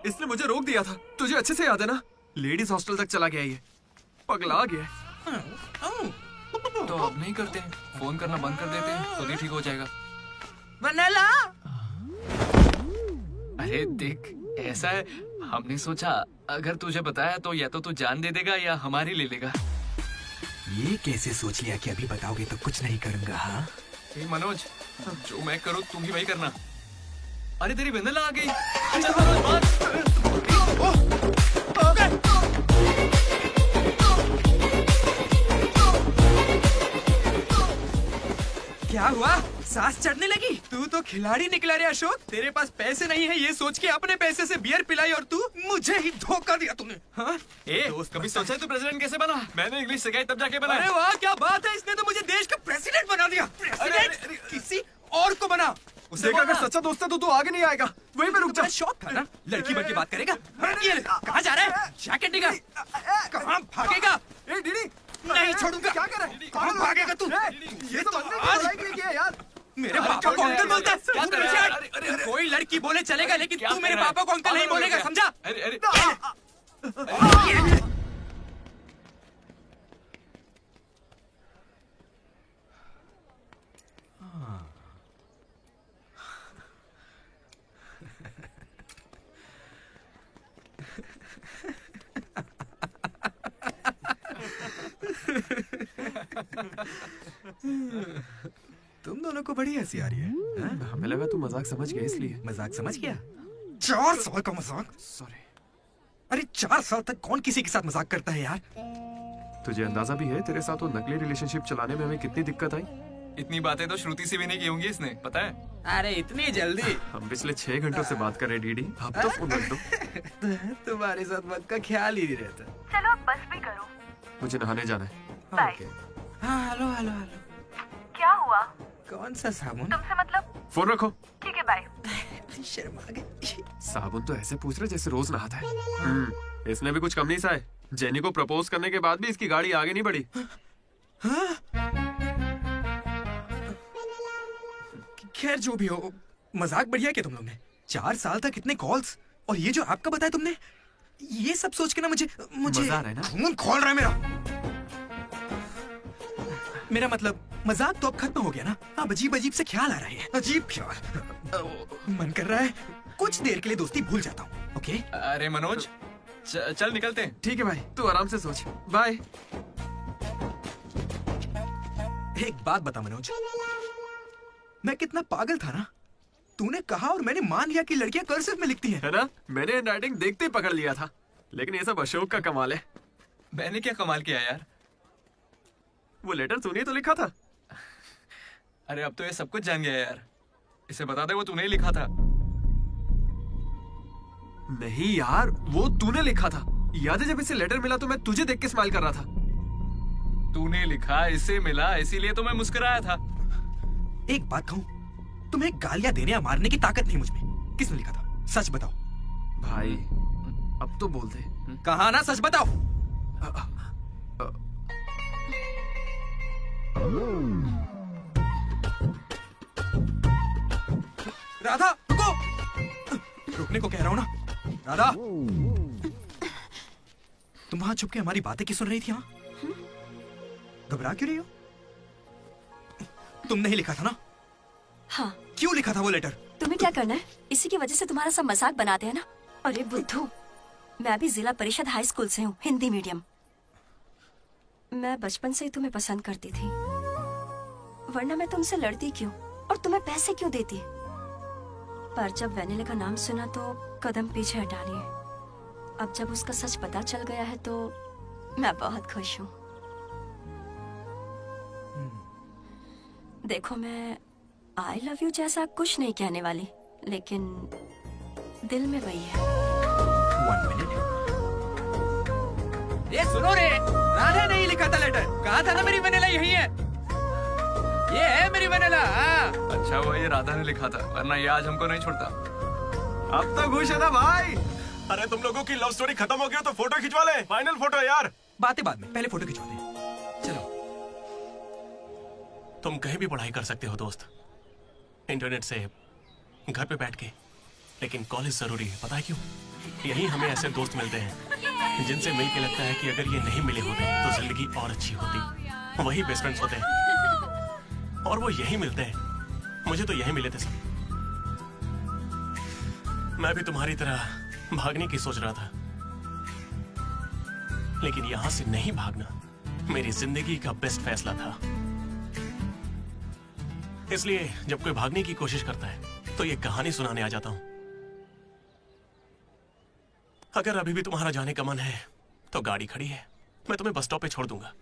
इसने मुझे रोक दिया था। तुझे अच्छे से याद है ना? लेडीज हॉस्टल तक चला गया ये, पगला गया। तो अब नहीं करते हैं, फोन करना बंद कर देते हैं, खुद ही ठीक हो जाएगा। वनीला। अरे देख, ऐसा है, हमने सोचा अगर तुझे बताया तो या तो तू जान दे देगा या हमारी ले लेगा। ये कैसे सोच लिया कि अभी बताओगे तो कुछ नहीं करूंगा? हाँ मनोज, जो मैं करूँ तुम ही वही करना। अरे तेरी वेनिला आ गई। चल मनोज क्या हुआ? सांस चढ़ने लगी? तू तो खिलाड़ी निकला रे अशोक। तेरे पास पैसे नहीं है ये सोच के अपने पैसे से बियर पिलाई और तू मुझे ही धोखा दिया तूने। हाँ? दोस्त कभी सोचा है तू प्रेसिडेंट कैसे बना? मैंने इंग्लिश सिखाई तब जाके बना। अरे वाह क्या बात है, इसने तो मुझे देश का प्रेसिडेंट बना दिया। प्रेसिडेंट किसी और को बना। उसे अगर सच्चा दोस्त है तो तू आगे नहीं आएगा, वहीं पे रुक जा। शौक था ना लड़की बन के बात करेगा। ये कहाँ जा रहा है? जैकेट निकाल। कहाँ भागेगा? डीडी नहीं छोड़ूंगा। क्या कर रहा है? कहाँ भागेगा तू? ये तो आज किया यार। मेरे पापा को अंकल बोलता है। कोई लड़की बोले चलेगा लेकिन तू मेरे पापा को अंकल नहीं बोलेगा, समझा? तुम दोनों को बड़ी हंसी आ रही है। हमें लगा तू मजाक समझ गया इसलिए। मजाक समझ गया? 4 साल का मजाक? सॉरी। अरे 4 साल तक कौन किसी के साथ मजाक करता है यार? तुझे अंदाजा भी है तेरे साथ वो नकली रिलेशनशिप चलाने में हमें कितनी दिक्कत आई? इतनी बातें तो श्रुति से भी नहीं की होंगी इसने, पता है? अरे इतनी जल्दी? हम पिछले 6 घंटों से बात कर रहे डीडी, अब तो फोन रख दो। तुम्हारे साथ वक्त का ख्याल ही नहीं रहता। चलो अब बस भी करो। मुझे नहाने जाना है। बाय। हाँ हेलो हेलो हेलो। क्या हुआ? कौन सा साबुन? तुमसे मतलब? फोन रखो। ठीक है बाय। शर्मा गई। साबुन तो ऐसे पूछ रहे जैसे रोज नहाता है। इसने भी कुछ कम नहीं सा है। जेनी को प्रपोज करने के बाद भी इसकी गाड़ी आगे नहीं बढ़ी। खैर जो भी हो, मजाक बढ़िया किया तुम लोग ने। 4 साल तक इतने कॉल्स, और ये जो आपका बताया तुमने, ये सब सोच के ना मुझे मजा आ रहा है ना? खून खोल रहा है मेरा मतलब मजाक तो अब खत्म हो गया ना। अब अजीब अजीब से ख्याल आ रहे हैं, अजीब ख्याल। मन कर रहा है कुछ देर के लिए दोस्ती भूल जाता हूँ। ओके अरे मनोज, चल निकलते हैं। ठीक है भाई, तू आराम से सोच। बाय। एक बात बता मनोज, मैं कितना पागल था ना। तूने कहा और मैंने मान लिया कि लड़कियां कर्सिव में लिखती हैं। है ना? मैंने हैंडराइटिंग देखते ही पकड़ लिया था। लेकिन ये सब अशोक का कमाल है। मैंने क्या कमाल किया यार? वो लेटर तूने तो लिखा था। अरे अब तो ये सब कुछ जान गया यार। इसे बता दे वो तूने ही लिखा था। नहीं यार, वो तूने लिखा था। याद है जब इसे लेटर मिला तो मैं तुझे देख के स्माइल कर रहा था। तूने लिखा, इसे मिला, इसीलिए तो मैं मुस्कुराया था। एक बात कहूं, तुम्हें गालियां देने या मारने की ताकत नहीं मुझ में। किसने लिखा था? सच बताओ भाई। अब तो बोल दे। कहा ना, सच बताओ। राधा रुको। रुकने को कह रहा हूं ना। राधा, तुम वहां छुप के हमारी बातें क्यों सुन रही थी? घबरा क्यों रही हो? तुमने ही लिखा था ना? हाँ। क्यों लिखा था वो लेटर? तुम्हें क्या करना है? इसी की वजह से तुम्हारा सब मजाक बनाते हैं ना। अरे बुद्धू, मैं भी जिला परिषद हाई स्कूल से हूँ, हिंदी मीडियम। मैं बचपन से ही तुम्हें पसंद करती थी, वरना मैं तुमसे लड़ती क्यों और तुम्हें पैसे क्यों देती? पर जब वेनिला का नाम सुना तो कदम पीछे हटा लिए। अब जब उसका सच पता चल गया है तो मैं बहुत खुश हूँ। देखो, मैं आई लव यू जैसा कुछ नहीं कहने वाली, लेकिन दिल में वही है। 1 मिनट। ये सुनो रे, राधा ने ही लिखा था लेटर। कहा था ना मेरी वेनिला यही है। ये है मेरी वेनिला। अच्छा वो ये राधा ने लिखा था, वरना ये आज हमको नहीं छोड़ता। अब तो खुश है ना भाई? अरे तुम लोगों की लव स्टोरी खत्म हो गई तो फोटो खिंचवा ले। फाइनल फोटो यार। बातें बाद में, पहले फोटो खिंचवाते हैं। चलो। तुम कहीं भी पढ़ाई कर सकते हो दोस्त, इंटरनेट से, घर पे बैठ के, लेकिन कॉलेज जरूरी है। पता है क्यों? यही हमें ऐसे दोस्त मिलते हैं जिनसे मिलके लगता है कि अगर ये नहीं मिले होते तो जिंदगी और अच्छी होती। वही बेस्ट फ्रेंड्स होते हैं और वो यही मिलते हैं। मुझे तो यही मिले थे सब। मैं भी तुम्हारी तरह भागने की सोच रहा था, लेकिन यहां से नहीं भागना मेरी जिंदगी का बेस्ट फैसला था। इसलिए जब कोई भागने की कोशिश करता है तो ये कहानी सुनाने आ जाता हूं। अगर अभी भी तुम्हारा जाने का मन है तो गाड़ी खड़ी है, मैं तुम्हें बस स्टॉप पे छोड़ दूंगा।